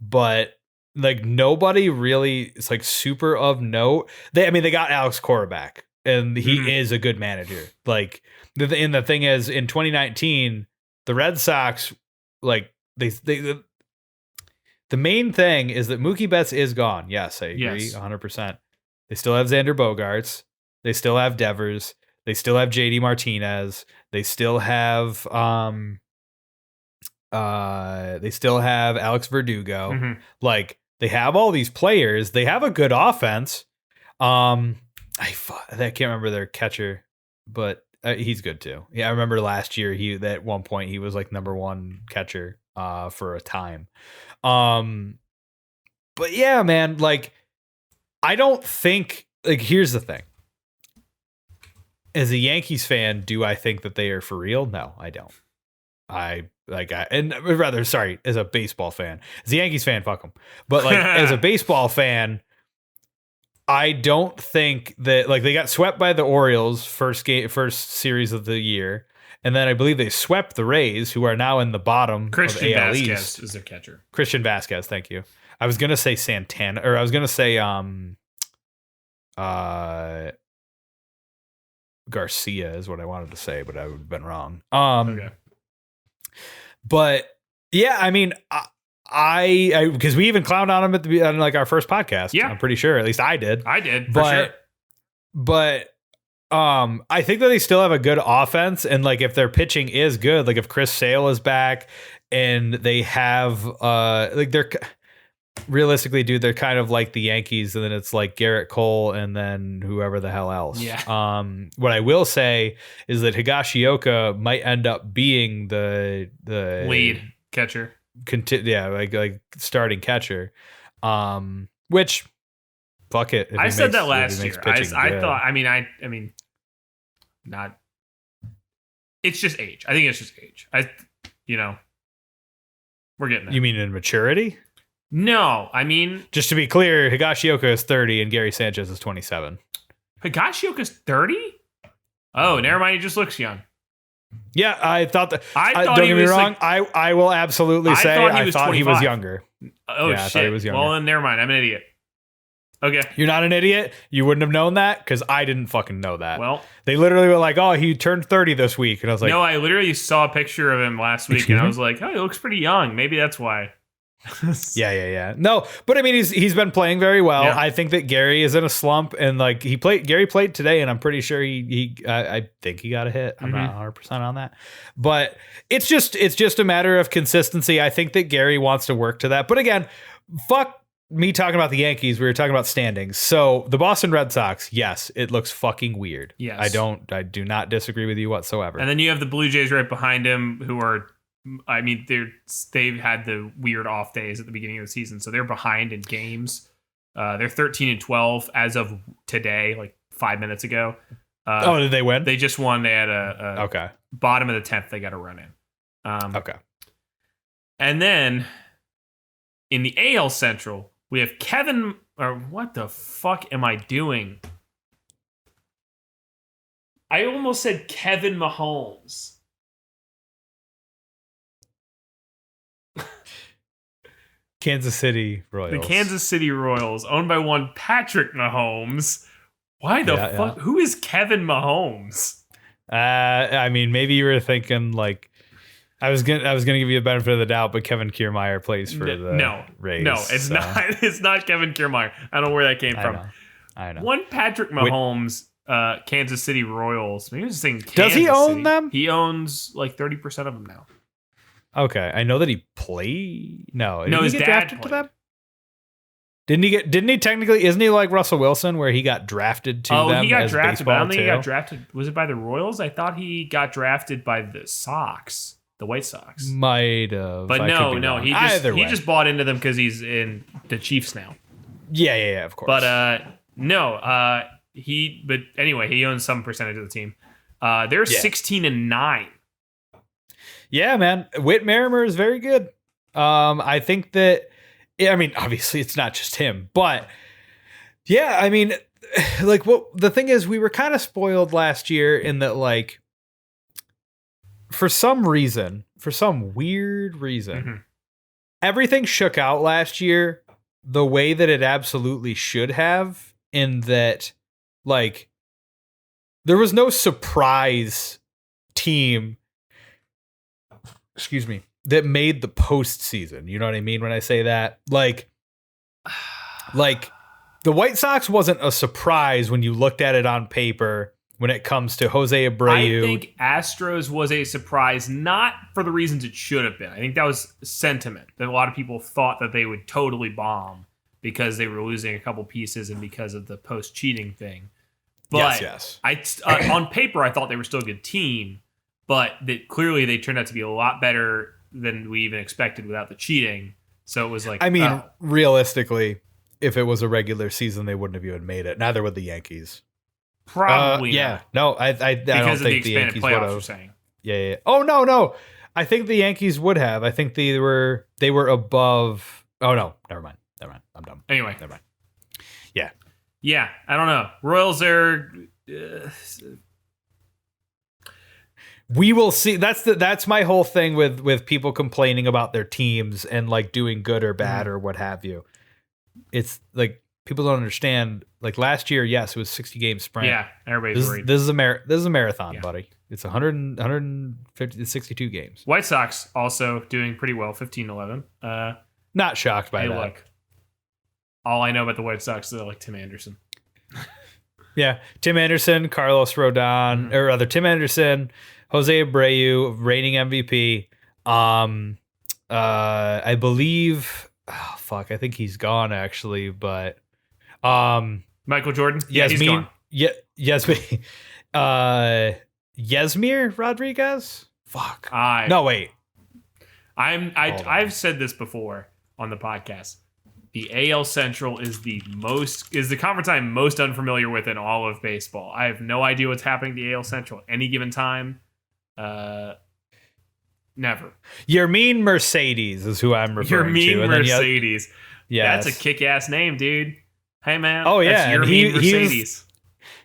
But like nobody really is like super of note. They got Alex Cora back, and he is a good manager. Like the thing is, in 2019, the Red Sox, like the main thing is that Mookie Betts is gone. Yes, I agree 100%. They still have Xander Bogaerts. They still have Devers. They still have JD Martinez. They still have Alex Verdugo. Mhm. Like they have all these players. They have a good offense. I can't remember their catcher, but he's good too. Yeah, I remember last year at one point he was like number 1 catcher for a time. But yeah, man, like I don't think, like, here's the thing. As a Yankees fan, do I think that they are for real? No, I don't. As a baseball fan. As a Yankees fan, fuck them. But like as a baseball fan, I don't think that, like, they got swept by the Orioles first series of the year, and then I believe they swept the Rays, who are now in the bottom Christian of AL Vasquez East. is their catcher. Christian Vasquez, thank you. I was gonna say Santana, or I was gonna say Garcia is what I wanted to say, but I would have been wrong. Okay. But yeah, I mean, I because we even clowned on him on like our first podcast. Yeah, I'm pretty sure. At least I did. For sure. I think that they still have a good offense, and like if their pitching is good, like if Chris Sale is back, and they have like they're realistically, dude, they're kind of like the Yankees, and then it's like Garrett Cole and then whoever the hell else. Yeah. What I will say is that Higashioka might end up being the lead catcher. Like starting catcher. Which fuck it. I said that last year. I thought. I mean, not. It's just age. I think it's just age. We're getting there. You mean in maturity? No, I mean, just to be clear, Higashioka is 30 and Gary Sanchez is 27. Higashioka's 30? Oh, never mind. He just looks young. Yeah, I thought that. I thought don't he get me was wrong. I will absolutely say I thought he was 25. younger. Oh, yeah, shit. I thought he was younger. Well, then never mind. I'm an idiot. Okay. You're not an idiot. You wouldn't have known that because I didn't fucking know that. Well, they literally were like, "Oh, he turned 30 this week," and I was like, "No, I literally saw a picture of him last week, and I was like, oh, he looks pretty young. Maybe that's why." Yeah. No, but I mean, he's been playing very well. Yeah. I think that Gary is in a slump, and like Gary played today, and I'm pretty sure I think he got a hit. I'm not 100% on that, but it's just a matter of consistency. I think that Gary wants to work to that. But again, fuck me talking about the Yankees. We were talking about standings. So the Boston Red Sox, yes, it looks fucking weird. Yes, I do not disagree with you whatsoever. And then you have the Blue Jays right behind him, who are. I mean, they've had the weird off days at the beginning of the season, so they're behind in games. They're 13-12 as of today, like 5 minutes ago. Did they win? They just won. They had a bottom of the 10th. They got a run in. Okay. And then in the AL Central, we have Kevin. Or what the fuck am I doing? I almost said Kevin Mahomes. Kansas City Royals. The Kansas City Royals, owned by one Patrick Mahomes. Why the fuck? Yeah. Who is Kevin Mahomes? I mean, maybe you were thinking like I was gonna give you the benefit of the doubt, but Kevin Kiermaier plays for the Rays. No, it's not. It's not Kevin Kiermaier. I don't know where that came from. I know. One Patrick Mahomes, Kansas City Royals. Maybe I was saying Kansas Does he own City. them? He owns like 30% of them now. Okay, I know that he played. No, his he dad drafted played. to them. Didn't he technically? Isn't he like Russell Wilson, where he got drafted to them? Oh, he got as drafted. But I don't think he too? got drafted. Was it by the Royals? I thought he got drafted by the Sox. the White Sox. Might have. But no, he just bought into them because he's in the Chiefs now. Yeah, of course. But he owns some percentage of the team. They're 16-9. Yeah, man. Whit Merrimer is very good. I think that, I mean, obviously it's not just him, but yeah, I mean, like, the thing is, we were kind of spoiled last year in that, like, for some weird reason, everything shook out last year the way that it absolutely should have, in that, like, there was no surprise team, that made the postseason. You know what I mean when I say that? Like the White Sox wasn't a surprise when you looked at it on paper when it comes to Jose Abreu. I think Astros was a surprise, not for the reasons it should have been. I think that was sentiment, that a lot of people thought that they would totally bomb because they were losing a couple pieces and because of the post-cheating thing. But yes. On paper, I thought they were still a good team, but that clearly they turned out to be a lot better than we even expected without the cheating. So it was like, realistically, if it was a regular season, they wouldn't have even made it. Neither would the Yankees. Probably not. No, I don't think the Yankees would have. You're saying. Yeah. Oh, no. I think the Yankees would have. I think they were above. Oh, no. Never mind. I'm dumb. Anyway. Never mind. Yeah. Yeah, I don't know. Royals are... we will see. That's my whole thing with people complaining about their teams and, like, doing good or bad or what have you. It's like, people don't understand. Like, last year, yes, it was 60-game sprint. Yeah, everybody's worried. This is a marathon, buddy. It's 150 to 62 games. White Sox also doing pretty well, 15-11. Not shocked by that. Look, all I know about the White Sox is I like Tim Anderson. Yeah, Tim Anderson, Carlos Rodon, or rather Tim Anderson, Jose Abreu, reigning MVP. I believe, I think he's gone actually, but Michael Jordan, he's gone. Yasmir Rodriguez. Fuck. No, wait. I've said this before on the podcast. The AL Central is the conference I'm most unfamiliar with in all of baseball. I have no idea what's happening in the AL Central at any given time. Never. Yermin Mercedes is who I'm referring to. Yermin Mercedes. Yeah, that's a kick-ass name, dude. Hey, man. Oh, yeah. That's Yermin Mercedes.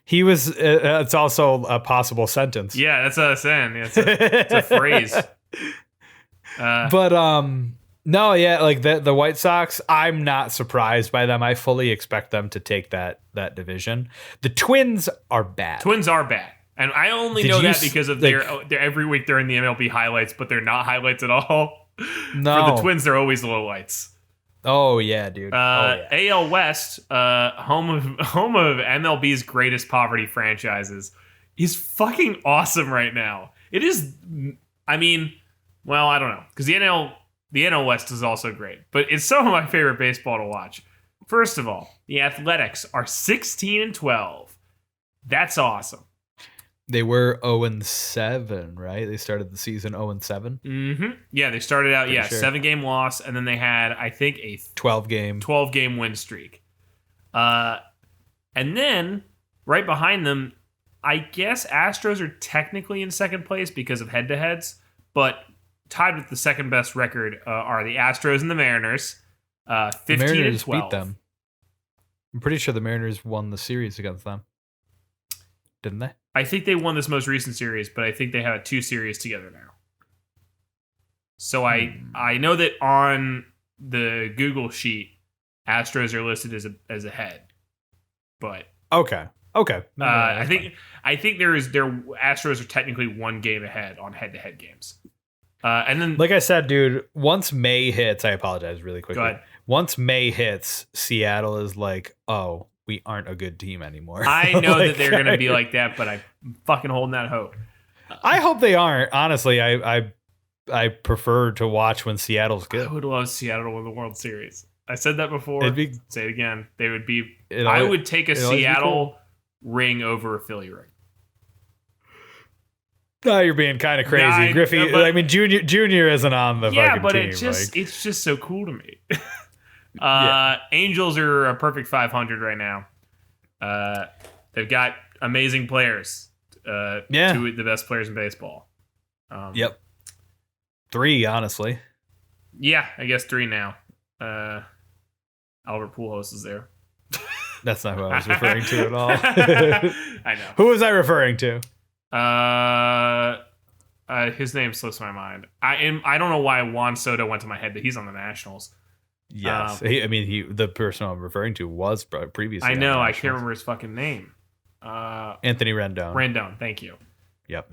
He was. It's also a possible sentence. Yeah, that's what I was saying. It's a phrase. No, yeah, like the White Sox, I'm not surprised by them. I fully expect them to take that division. The Twins are bad. And I only know that because of their every week they're in the MLB highlights, but they're not highlights at all. No. For the Twins, they're always the lowlights. Oh, yeah, dude. AL West, home of MLB's greatest poverty franchises, is fucking awesome right now. It is, I mean, well, I don't know, because the NL West is also great, but it's some of my favorite baseball to watch. First of all, the Athletics are 16-12. That's awesome. They were 0-7, right? They started the season 0-7. Mm-hmm. Yeah, they started out, sure. 7-game loss, and then they had, I think, a 12-game win streak. And then, right behind them, I guess Astros are technically in second place because of head-to-heads, but tied with the second best record are the Astros and the Mariners, 15-12. The Mariners beat them. I'm pretty sure the Mariners won the series against them. Didn't they? I think they won this most recent series, but I think they have 2 series together now. So I know that on the Google sheet, Astros are listed as ahead. But okay. No, I think their Astros are technically 1 game ahead on head-to-head games. And then, like I said, dude, once May hits, I apologize really quickly. Go ahead. Once May hits, Seattle is like, oh, we aren't a good team anymore. I know that they're going to be like that, but I'm fucking holding that hope. I hope they aren't. Honestly, I prefer to watch when Seattle's good. I would love Seattle to win the World Series. I said that before. Say it again. They would be. I would take a Seattle ring over a Philly ring. No, you're being kind of crazy. Nah, Griffey, but- I mean, Junior isn't on the Yeah, fucking but team. it's just so cool to me. Yeah. Angels are a perfect 500 right now. They've got amazing players. Yeah. Two of the best players in baseball. Yep. 3, honestly. Yeah, I guess 3 now. Albert Pujols is there. That's not who I was referring to at all. I know. Who was I referring to? His name slips my mind. I don't know why Juan Soto went to my head, but he's on the Nationals. Yes. The person I'm referring to was previously. I on know. the I Nationals. can't remember his fucking name. Anthony Rendon. Rendon. Thank you. Yep.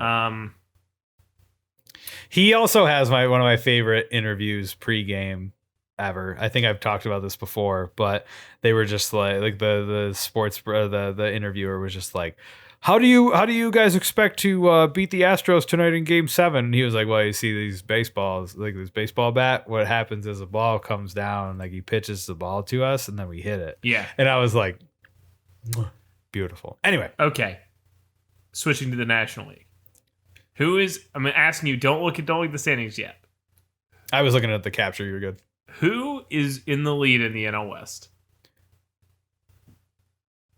He also has one of my favorite interviews pregame ever. I think I've talked about this before, but they were just like the sports the interviewer was just like, how do you guys expect to beat the Astros tonight in Game 7? And he was like, well, you see these baseballs, like this baseball bat. What happens is a ball comes down, like he pitches the ball to us, and then we hit it. Yeah. And I was like, beautiful. Anyway, Okay. Switching to the National League. I'm asking you, don't look at the standings yet. I was looking at the capture. You're good. Who is in the lead in the NL West?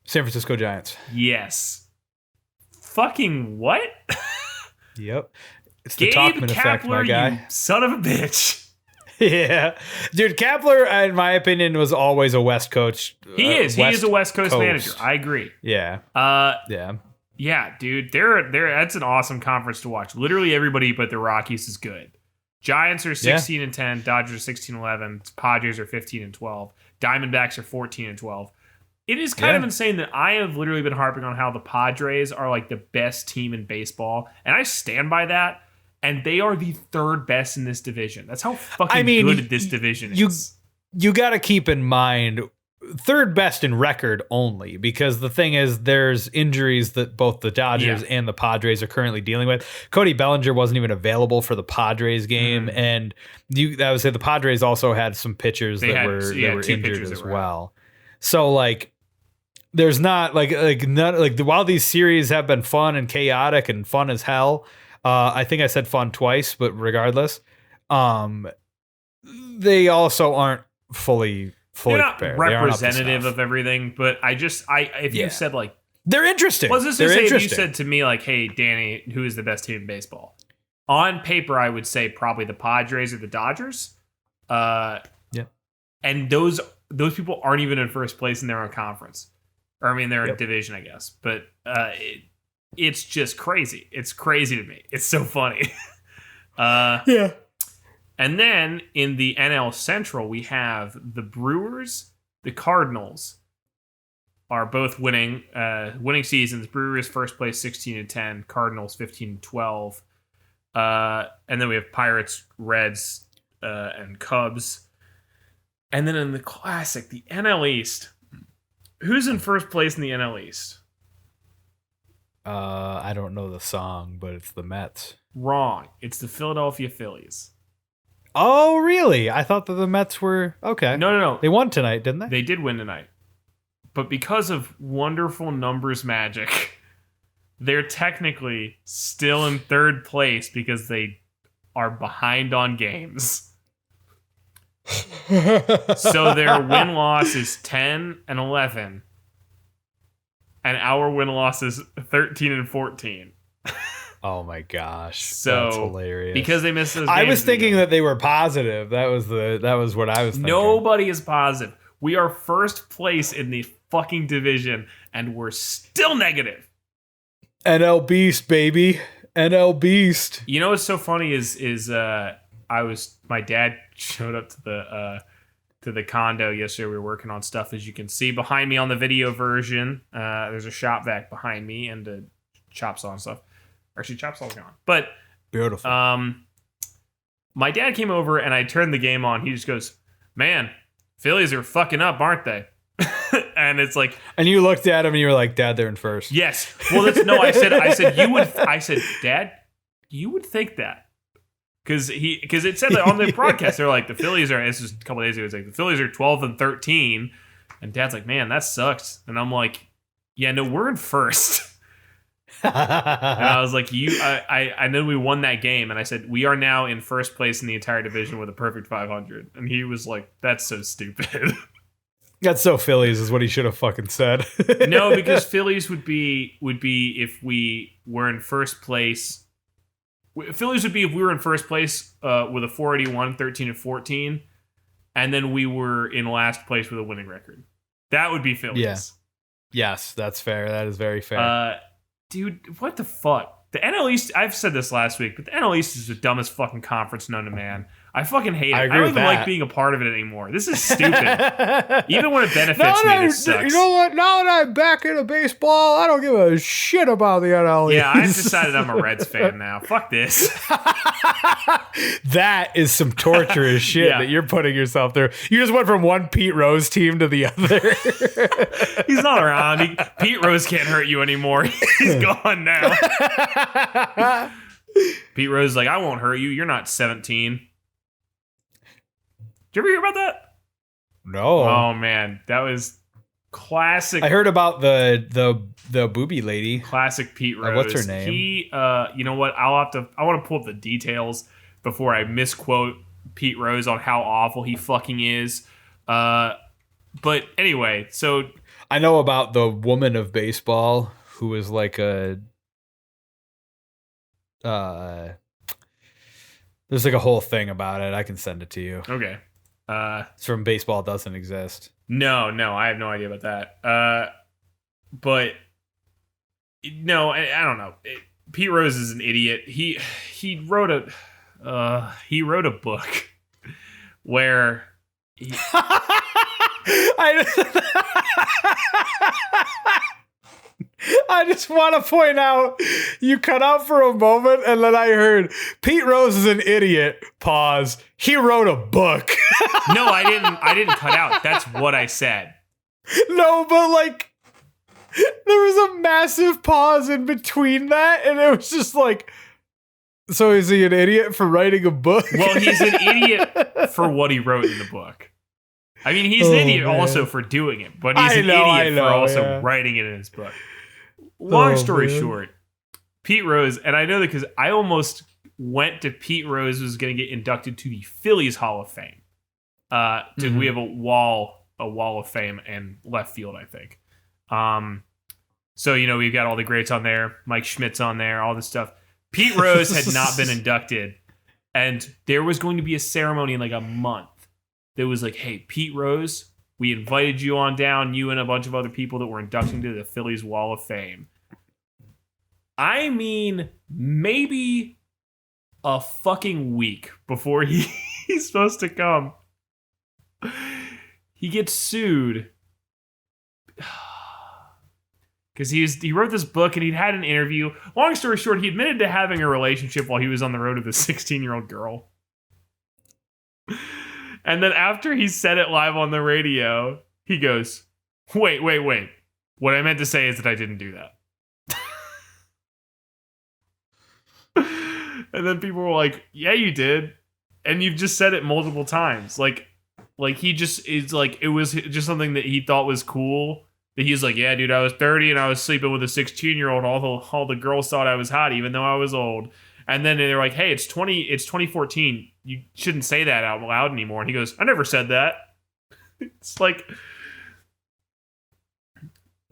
San Francisco Giants. Yes. Fucking what? Yep. It's the Gabe Talkman effect, Kapler, my guy. you son of a bitch. Yeah. Dude, Kapler, in my opinion, was always a West coach. He is a West Coast manager. I agree. Yeah. Yeah. Yeah, dude. That's an awesome conference to watch. Literally everybody but the Rockies is good. Giants are 16-10, Dodgers are 16-11, Padres are 15-12, Diamondbacks are 14-12. It is kind of insane that I have literally been harping on how the Padres are like the best team in baseball, and I stand by that. And they are the 3rd best in this division. That's how fucking good this division is. You got to keep in mind 3rd best in record only, because the thing is there's injuries that both the Dodgers and the Padres are currently dealing with. Cody Bellinger wasn't even available for the Padres game, and I would say the Padres also had some pitchers that were injured as well. So like there's not while these series have been fun and chaotic and fun as hell, I think I said fun twice, but regardless, they also aren't fully They're not prepared. representative of everything, but if you said like they're interesting. Let's just say if you said to me like, "Hey, Danny, who is the best team in baseball?" On paper, I would say probably the Padres or the Dodgers. And those people aren't even in first place in their own conference, or I mean, they're in division, I guess. But it's just crazy. It's crazy to me. It's so funny. And then in the NL Central, we have the Brewers, the Cardinals are both winning seasons. Brewers first place 16-10, Cardinals 15-12. And then we have Pirates, Reds, and Cubs. And then in the Classic, the NL East, who's in first place in the NL East? I don't know the song, but it's the Mets. Wrong. It's the Philadelphia Phillies. Oh, really? I thought that the Mets were okay. No. They won tonight, didn't they? They did win tonight. But because of wonderful numbers magic, they're technically still in 3rd place because they are behind on games. So their win-loss is 10 and 11. And our win-loss is 13 and 14. Oh my gosh. So that's hilarious. Because they missed those I games was thinking that they were positive. That was what I was thinking. Nobody is positive. We are first place in the fucking division and we're still negative. NL Beast, baby. NL Beast. You know what's so funny is my dad showed up to the condo yesterday. We were working on stuff, as you can see behind me on the video version. There's a shop vac behind me and a chop saw and stuff. Actually, chop saw's gone. But beautiful. My dad came over and I turned the game on. He just goes, "Man, Phillies are fucking up, aren't they?" And it's like, and you looked at him and you were like, "Dad, they're in first." Yes. Well, Dad, you would think that. Because it said that on the broadcast, they're like, the Phillies are, this is a couple days ago, it's like, the Phillies are 12 and 13. And Dad's like, "Man, that sucks." And I'm like, "Yeah, no, we're in first." And I was like, I know we won that game. And I said, we are now in first place in the entire division with a perfect 500. And he was like, that's so stupid. That's so Phillies is what he should have fucking said. No, because Phillies would be if we were in first place. Phillies would be if we were in first place with a 481, 13-14, and then we were in last place with a winning record. That would be Phillies. Yeah. Yes, that's fair. That is very fair. Dude, what the fuck? The NL East, I've said this last week, but the NL East is the dumbest fucking conference known to man. I fucking hate it. I don't even like being a part of it anymore. This is stupid. Even when it benefits me, this sucks. You know what? Now that I'm back into baseball, I don't give a shit about the NL East. Yeah, I've decided I'm a Reds fan now. Fuck this. That is some torturous shit that you're putting yourself through. You just went from one Pete Rose team to the other. He's not around. Pete Rose can't hurt you anymore. He's gone now. Pete Rose is like, I won't hurt you. You're not 17. Did you ever hear about that? No. Oh man, that was classic. I heard about the booby lady. Classic Pete Rose. What's her name? He, you know what? I want to pull up the details before I misquote Pete Rose on how awful he fucking is. But anyway, so I know about the woman of baseball who was like a. There's like a whole thing about it. I can send it to you. Okay. It's from Baseball Doesn't Exist. No, I have no idea about that. But no, I don't know. Pete Rose is an idiot. He wrote a book where I just want to point out, you cut out for a moment, and then I heard, Pete Rose is an idiot. Pause. He wrote a book. No, I didn't cut out. That's what I said. No, but like, there was a massive pause in between that, and it was just like, so is he an idiot for writing a book? Well, he's an idiot for what he wrote in the book. I mean, he's an idiot also for doing it, but he's an idiot for also writing it in his book. Long story short, Pete Rose, and I know that because I almost went to Pete Rose was going to get inducted to the Phillies Hall of Fame. We have a wall of fame and left field, I think. So, you know, we've got all the greats on there. Mike Schmidt's on there, all this stuff. Pete Rose had not been inducted, and there was going to be a ceremony in like a month that was like, hey, Pete Rose, we invited you on down, you and a bunch of other people that were inducting to the Phillies Wall of Fame. I mean, maybe a fucking week before he's supposed to come, he gets sued because he wrote this book and he'd had an interview. Long story short, he admitted to having a relationship while he was on the road with a 16-year-old girl. And then after he said it live on the radio, he goes, wait. What I meant to say is that I didn't do that. And then people were like, yeah, you did. And you've just said it multiple times. Like he just is like, it was just something that he thought was cool. That he's like, yeah, dude, I was 30 and I was sleeping with a 16-year-old. All the girls thought I was hot, even though I was old. And then they're like, hey, it's 2014. You shouldn't say that out loud anymore. And he goes, I never said that. It's like,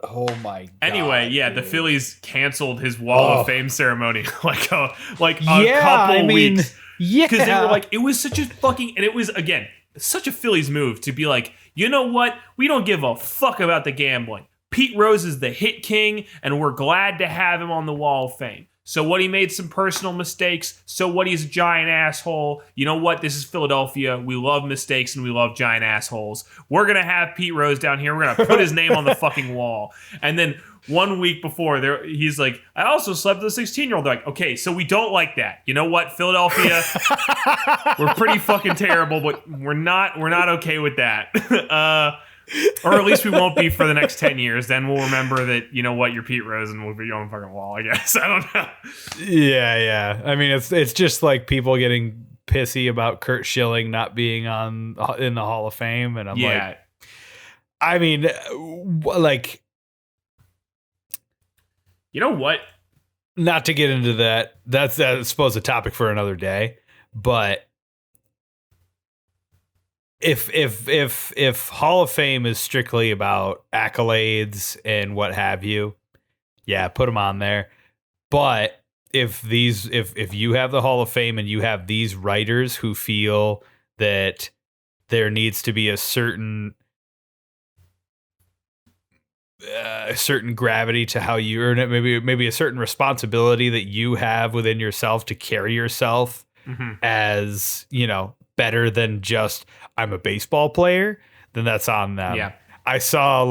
oh my God. Anyway, yeah, the Phillies canceled his Wall of Fame ceremony like a couple weeks. Yeah. Because they were like, it was such a fucking, and it was, again, such a Phillies move to be like, you know what? We don't give a fuck about the gambling. Pete Rose is the hit king, and we're glad to have him on the Wall of Fame. So what, he made some personal mistakes. So what, he's a giant asshole. You know what? This is Philadelphia. We love mistakes and we love giant assholes. We're going to have Pete Rose down here. We're going to put his name on the fucking wall. And then 1 week before, he's like, I also slept with a 16-year-old. They're like, okay, so we don't like that. You know what, Philadelphia? We're pretty fucking terrible, but we're not okay with that. Or at least we won't be for the next 10 years. Then we'll remember that, you know what, you're Pete Rose and we'll be on the fucking wall, I guess. I don't know. Yeah. I mean, it's just like people getting pissy about Kurt Schilling not being in the Hall of Fame. And I'm like, I mean, like, you know what? not to get into that. That's I suppose a topic for another day. But if Hall of Fame is strictly about accolades and what have you, yeah, put them on there. But if you have the Hall of Fame and you have these writers who feel that there needs to be a certain gravity to how you earn it, maybe a certain responsibility that you have within yourself to carry yourself as, better than just I'm a baseball player, then that's on them. Yeah. I saw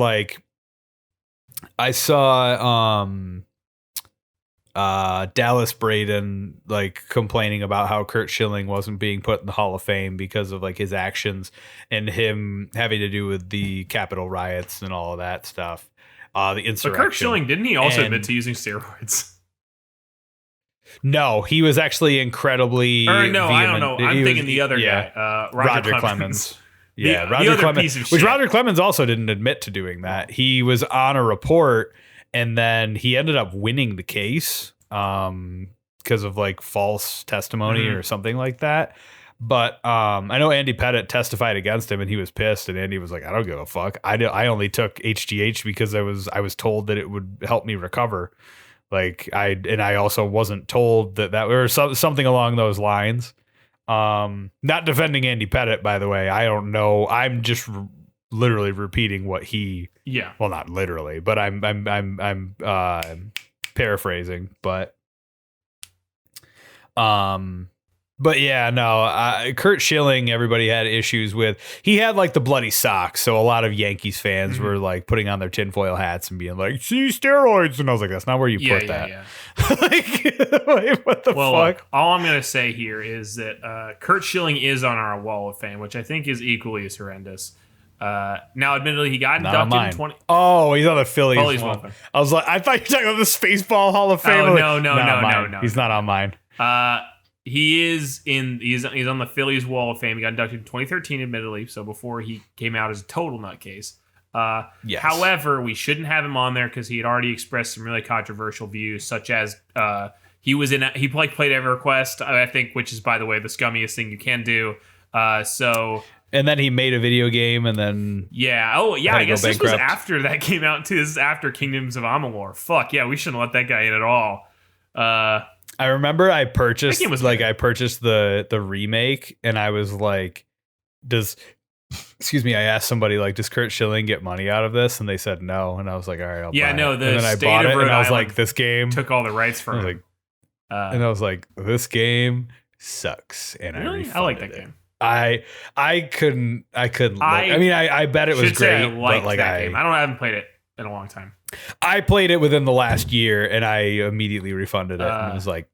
Dallas Braden complaining about how Curt Schilling wasn't being put in the Hall of Fame because of his actions and him having to do with the Capitol riots and all of that stuff. The insurrection. But Curt Schilling, didn't he also admit to using steroids? No, he was actually incredibly. Or no, vehement. I don't know. I'm thinking the other guy, Roger Clemens. Yeah, Roger Clemens. Roger Clemens also didn't admit to doing that. He was on a report, and then he ended up winning the case because of false testimony or something like that. But I know Andy Pettit testified against him, and he was pissed. And Andy was like, "I don't give a fuck. I only took HGH because I was told that it would help me recover." I also wasn't told that or something along those lines. Not defending Andy Pettit, by the way. I don't know. I'm just literally repeating what he. Yeah. Well, not literally, but I'm paraphrasing. But yeah, no, Curt Schilling, everybody had issues with. He had the bloody socks, so a lot of Yankees fans were putting on their tinfoil hats and being like, "See, steroids," and I was like, "That's not where you put that." Yeah. What the fuck? All I'm gonna say here is that Curt Schilling is on our Wall of Fame, which I think is equally as horrendous. Now, admittedly, he got inducted in 20. Oh, he's on the Phillies one. I was like, I thought you were talking about the SpaceBall Hall of Fame. Oh, no. He's not on mine. He's on the Phillies Wall of Fame. He got inducted in 2013, admittedly, so before he came out as a total nutcase. Yes. However, we shouldn't have him on there because he had already expressed some really controversial views, such as he played EverQuest, I think, which is, by the way, the scummiest thing you can do. And then he made a video game, and then I guess this was after that came out too. This is after Kingdoms of Amalur. Fuck yeah, we shouldn't let that guy in at all. I remember I purchased the remake, and I was like, I asked somebody does Curt Schilling get money out of this? And they said no, and I was like, all right, I'll buy it. No, and then I bought it, and I was like, this game took all the rights from him. And I was like, this game sucks, and really? I like that game. I couldn't. I bet it was great. I haven't played it in a long time. I played it within the last year, and I immediately refunded it. And I was like,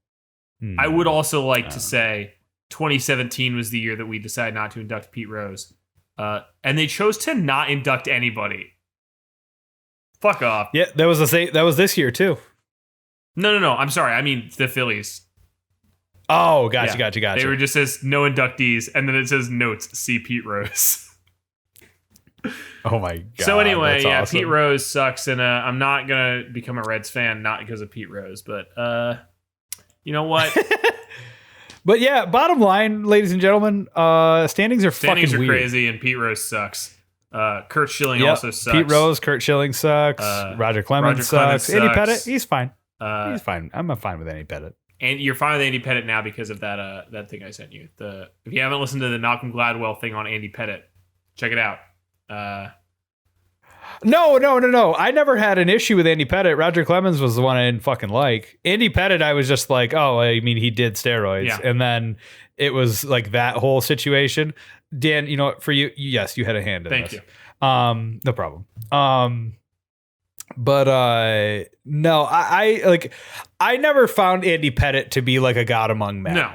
I would also like to say 2017 was the year that we decided not to induct Pete Rose. And they chose to not induct anybody. Fuck off. Yeah, that was this year too. No. I'm sorry. I mean the Phillies. Oh, gotcha. They were just says no inductees, and then it says notes, see Pete Rose. Oh my god. So anyway, that's awesome. Pete Rose sucks, and I'm not gonna become a Reds fan, not because of Pete Rose, but you know what? But yeah, bottom line, ladies and gentlemen, standings are fucking weird. Crazy, and Pete Rose sucks. Curt Schilling also sucks. Pete Rose, Curt Schilling sucks. Roger Clemens sucks. Andy Pettit, he's fine. He's fine. I'm fine with Andy Pettit. And you're fine with Andy Pettit now because of that thing I sent you. If you haven't listened to the Malcolm Gladwell thing on Andy Pettit, check it out. No. I never had an issue with Andy Pettit. Roger Clemens was the one I didn't fucking like. Andy Pettit, I was just like, oh, I mean, he did steroids. Yeah. And then it was that whole situation. Dan, you know what? For you, yes, you had a hand in this. Thank you. No problem. But no, I never found Andy Pettit to be a god among men. No.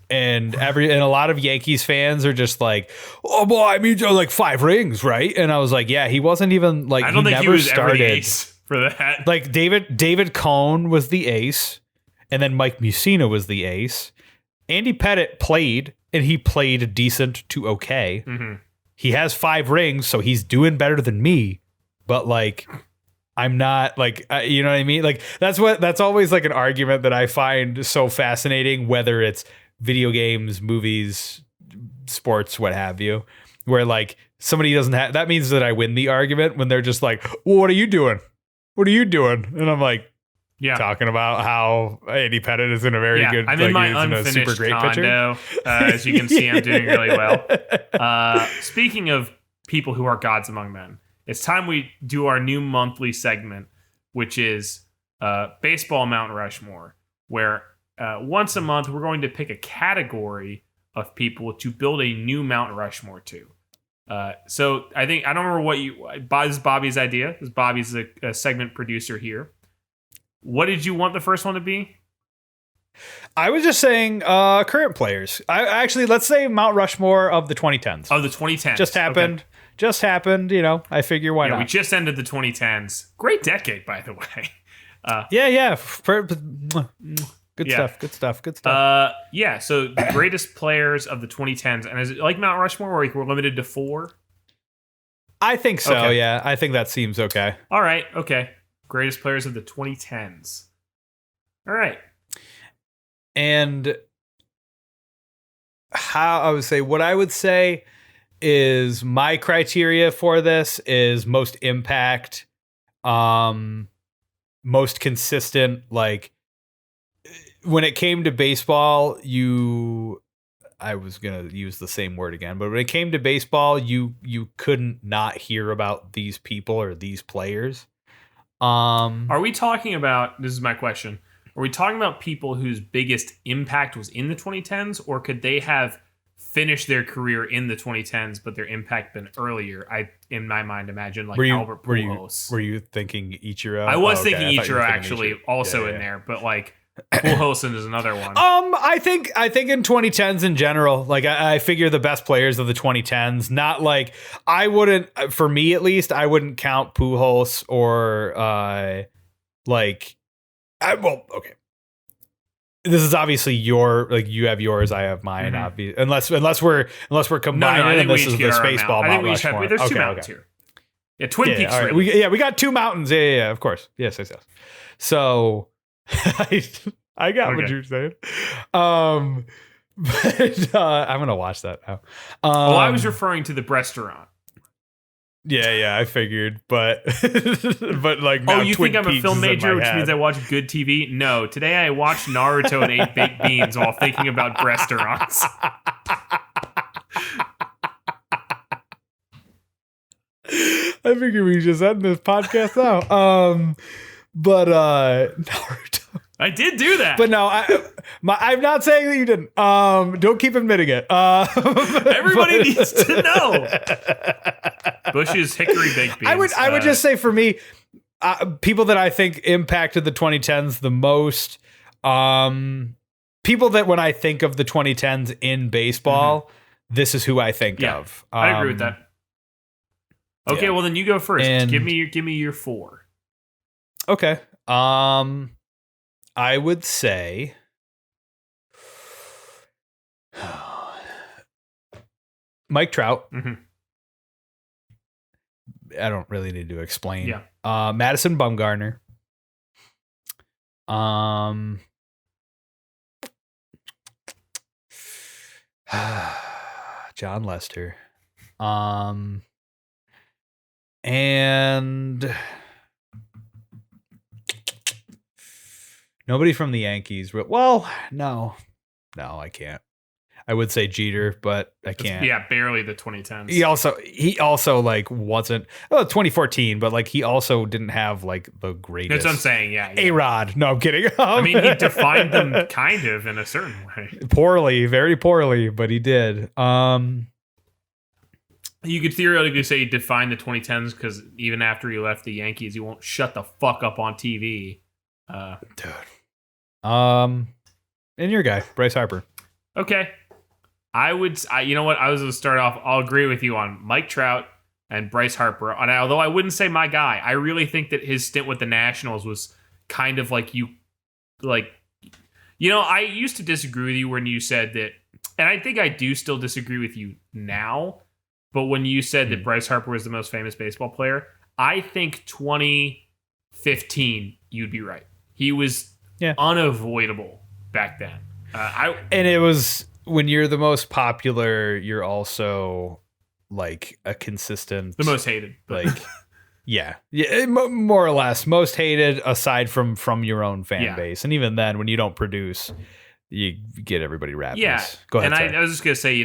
And a lot of Yankees fans are just like, oh boy, I mean, 5 rings, right? And I was like, yeah, he wasn't even I don't think he was ever the ace for that. David Cohn was the ace, and then Mike Mussina was the ace. Andy Pettit played, and he played decent to okay. Mm-hmm. He has 5 rings, so he's doing better than me. But I'm not like, you know what I mean? Like that's always like an argument that I find so fascinating, whether it's video games, movies, sports, what have you, where like somebody doesn't have, that means that I win the argument when they're just like, well, what are you doing? What are you doing? And I'm like, talking about how Andy Pettit is in a very good, I'm in my he's unfinished a super great condo. As you can see, I'm doing really well. Speaking of people who are gods among men, it's time we do our new monthly segment, which is Baseball Mount Rushmore, where once a month we're going to pick a category of people to build a new Mount Rushmore to. So I don't remember what this is Bobby's idea. This Bobby's a segment producer here. What did you want the first one to be? I was just saying current players. Let's say Mount Rushmore of the 2010s. Of the 2010s. Just happened. Okay. Just happened, you know. I figure why not. We just ended the 2010s. Great decade, by the way. Good stuff. So the greatest players of the 2010s. And is it like Mount Rushmore where we're limited to 4? I think so, okay. Yeah. I think that seems okay. All right, okay. Greatest players of the 2010s. All right. And what I would say is my criteria for this is most impact, most consistent. Like when it came to baseball, I was going to use the same word again, but when it came to baseball, you couldn't not hear about these people or these players. Are we talking about, this is my question, are we talking about people whose biggest impact was in the 2010s, or could they have finished their career in the 2010s, but their impact been earlier? I, in my mind, imagine like Albert Pujols. Were you thinking Ichiro? I was thinking Ichiro actually also in there, but like Pujols is another one. I think in 2010s in general, like I figure the best players of the 2010s, not like I wouldn't, for me at least, I wouldn't count Pujols or okay. This is obviously you have yours, I have mine, obviously. Unless we're combining, I think this is the SpaceBall. I think we each have, there's two mountains here. Yeah, Twin Peaks. Right. We got 2 mountains. Yeah, of course. Yes. So I got what you're saying. But I'm gonna watch that now. I was referring to the restaurant. Yeah, I figured, but like now you Twin think I'm Peaks a film major, which head. means I watch good TV? No, today I watched Naruto and ate baked beans while thinking about restaurants. I figured we just end this podcast now. But Naruto. I did do that. But no, I'm not saying that you didn't. Don't keep admitting it. Everybody needs to know. Bush's hickory baked beans. I would just say for me, people that I think impacted the 2010s the most, people that when I think of the 2010s in baseball, this is who I think of. I agree with that. Okay, well then you go first. And give me your 4. Okay. I would say Mike Trout. Mm-hmm. I don't really need to explain. Yeah. Madison Bumgarner. John Lester. And nobody from the Yankees. Well, no, I can't. I would say Jeter, but I can't. Yeah, barely the 2010s. He also like wasn't 2014, but like he also didn't have like the greatest. That's what I'm saying. Yeah. A-Rod. No, I'm kidding. I mean, he defined them kind of in a certain way. Poorly, very poorly, but he did. You could theoretically say he defined the 2010s because even after he left the Yankees, he won't shut the fuck up on TV. Dude. And your guy, Bryce Harper. Okay. You know what? I was going to start off. I'll agree with you on Mike Trout and Bryce Harper. And although I wouldn't say my guy, I really think that his stint with the Nationals was kind of I used to disagree with you when you said that, and I think I do still disagree with you now. But when you said that Bryce Harper was the most famous baseball player, I think 20 15, you'd be right. He was unavoidable back then. And it was when you're the most popular, you're also like a consistent, the most hated, like more or less most hated aside from your own fan base. And even then, when you don't produce, you get everybody ravenous. Yeah. Go ahead. And I was just gonna say,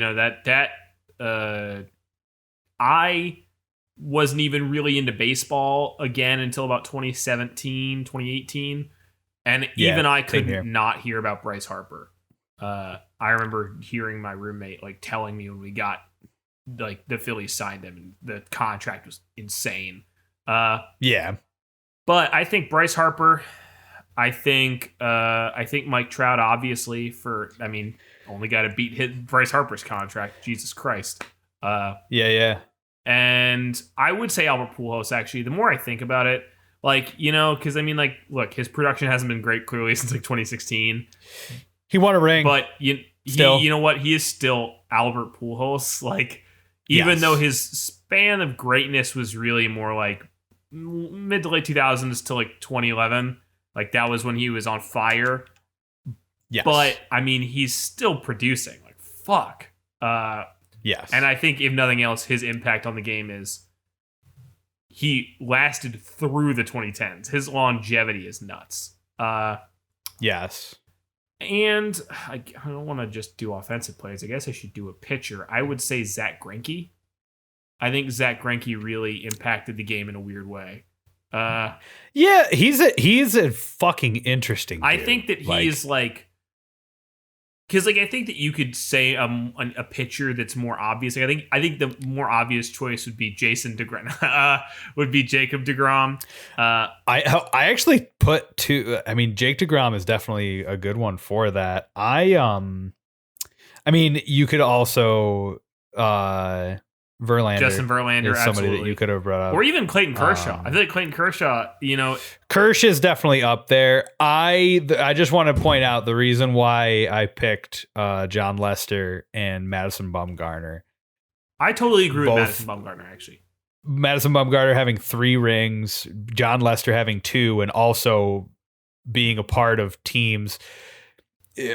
I wasn't even really into baseball again until about 2017, 2018. And even I could not hear about Bryce Harper. I remember hearing my roommate like telling me when we got like the Phillies signed him and the contract was insane. But I think Bryce Harper, I think Mike Trout, obviously, only got to hit Bryce Harper's contract. Jesus Christ. And I would say Albert Pujols, actually. The more I think about it, because look, his production hasn't been great clearly since like 2016. He won a ring, but you know what? He is still Albert Pujols. Like, even though his span of greatness was really more like mid to late 2000s to like 2011, like that was when he was on fire. Yes. But he's still producing. Like, fuck. Yes. And I think if nothing else, his impact on the game is he lasted through the 2010s. His longevity is nuts. Yes. And I don't want to just do offensive plays. I guess I should do a pitcher. I would say Zach Greinke. I think Zach Greinke really impacted the game in a weird way. He's a fucking interesting dude. I think that he is like, because I think that you could say a pitcher that's more obvious. Like, I think the more obvious choice would be Jacob DeGrom. I actually put two. Jake DeGrom is definitely a good one for that. You could also Justin Verlander is somebody that you could have brought up, or even Clayton Kershaw. I feel like Clayton Kershaw, Kersh is definitely up there. I just want to point out the reason why I picked John Lester and Madison Bumgarner. I totally agree with Madison Bumgarner, actually. Madison Bumgarner having 3 rings, John Lester having 2, and also being a part of teams.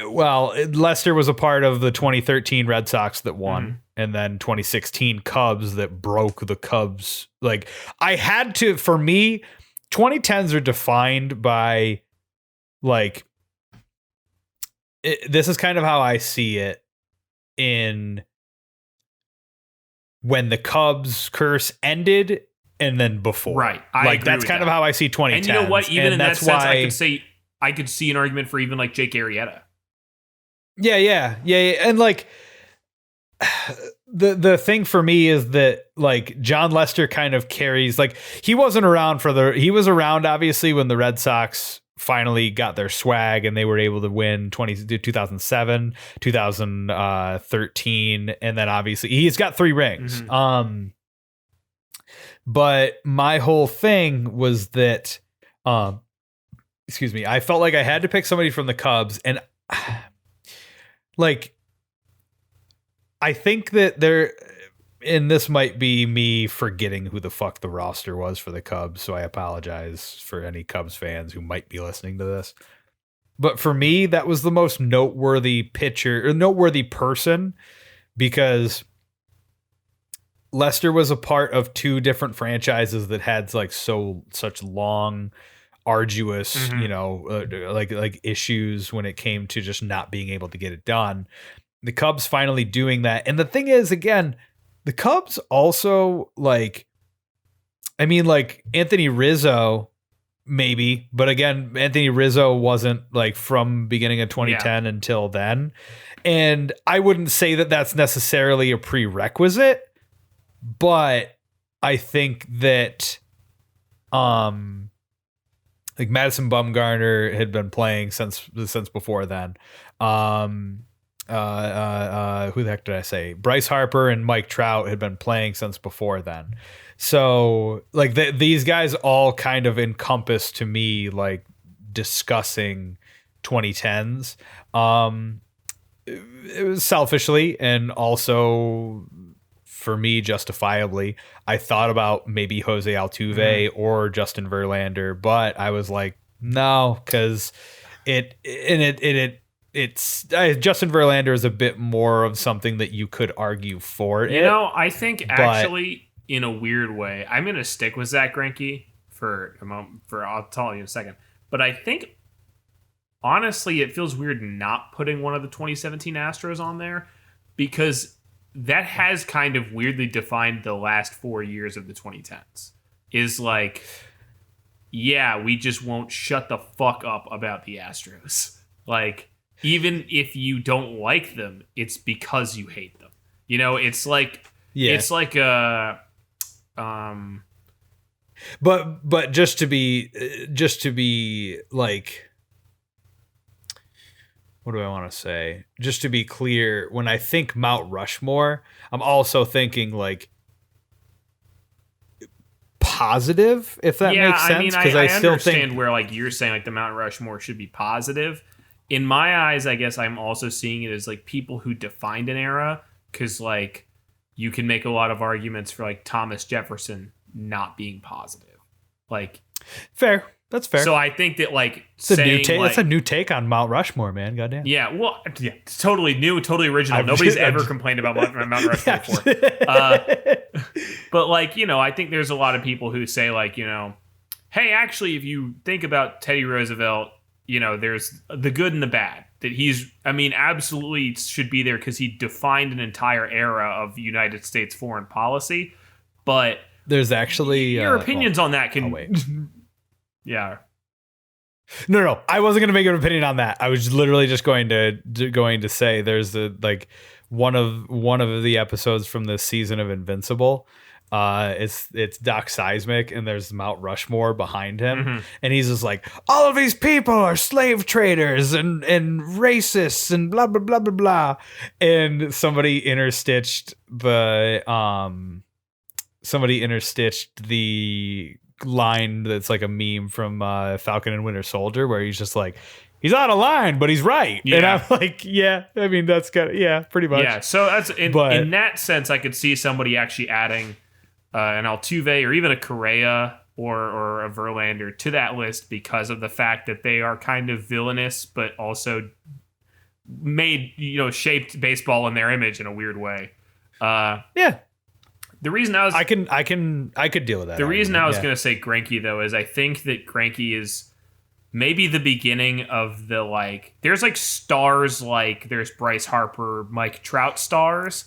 Well, Lester was a part of the 2013 Red Sox that won, and then 2016 Cubs that broke the Cubs. Like, for me, 2010s are defined by, like, this is kind of how I see it in when the Cubs curse ended and then before. Right. That's kind of how I see 2010s. And you know what? Even in that sense, I could see an argument for even like Jake Arrieta. Yeah. And like the thing for me is that like John Lester kind of carries, like, he was around obviously when the Red Sox finally got their swag and they were able to win 2007, 2013, and then obviously he's got 3 rings. But my whole thing was that I felt like I had to pick somebody from the Cubs, and like, I think that and this might be me forgetting who the fuck the roster was for the Cubs, so I apologize for any Cubs fans who might be listening to this. But for me, that was the most noteworthy person, because Lester was a part of 2 different franchises that had like such long, arduous, like issues when it came to just not being able to get it done. The Cubs finally doing that. And the thing is, again, the Cubs also, like, Anthony Rizzo, maybe, but again, Anthony Rizzo wasn't like from beginning of 2010 until then. And I wouldn't say that that's necessarily a prerequisite, but I think that, like, Madison Bumgarner had been playing since before then. Who the heck did I say? Bryce Harper and Mike Trout had been playing since before then. So like these guys all kind of encompass to me like discussing 2010s. It was selfishly and also for me, justifiably, I thought about maybe Jose Altuve or Justin Verlander, but I was like, no, because Justin Verlander is a bit more of something that you could argue for. I think actually, in a weird way, I'm going to stick with Zach Greinke for a moment. I'll tell you in a second. But I think, honestly, it feels weird not putting one of the 2017 Astros on there, because that has kind of weirdly defined the last 4 years of the 2010s. Is like, yeah, we just won't shut the fuck up about the Astros. Like, even if you don't like them, it's because you hate them. It's like, it's like a, but just to be like, what do I want to say? Just to be clear, when I think Mount Rushmore, I'm also thinking like positive, if that makes sense. I mean, I still understand where like you're saying like the Mount Rushmore should be positive. In my eyes, I guess I'm also seeing it as like people who defined an era, because like you can make a lot of arguments for like Thomas Jefferson not being positive. Like, fair. That's fair. So I think that like it's a new take on Mount Rushmore, man. Goddamn. Yeah, well, yeah, it's totally new, totally original. Nobody's ever complained about Mount Rushmore before. But like, I think there's a lot of people who say like, hey, actually, if you think about Teddy Roosevelt, there's the good and the bad. That absolutely should be there because he defined an entire era of United States foreign policy. But there's actually your opinions on that can. Oh, wait. Yeah. No. I wasn't going to make an opinion on that. I was literally just going to say there's one of the episodes from this season of Invincible. It's Doc Seismic, and there's Mount Rushmore behind him, and he's just like, all of these people are slave traders and racists and blah blah blah blah blah, and somebody interstitched the line that's like a meme from Falcon and Winter Soldier, where he's just like, he's out of line, but he's right. Yeah. And I'm like, yeah, I mean, that's kind of, pretty much. Yeah, so that's in that sense, I could see somebody actually adding an Altuve or even a Correa or a Verlander to that list because of the fact that they are kind of villainous, but also made, shaped baseball in their image in a weird way. Yeah. The reason I could deal with that. The reason I was going to say Greinke, though, is I think that Greinke is maybe the beginning of the, like, there's like stars, like there's Bryce Harper, Mike Trout stars,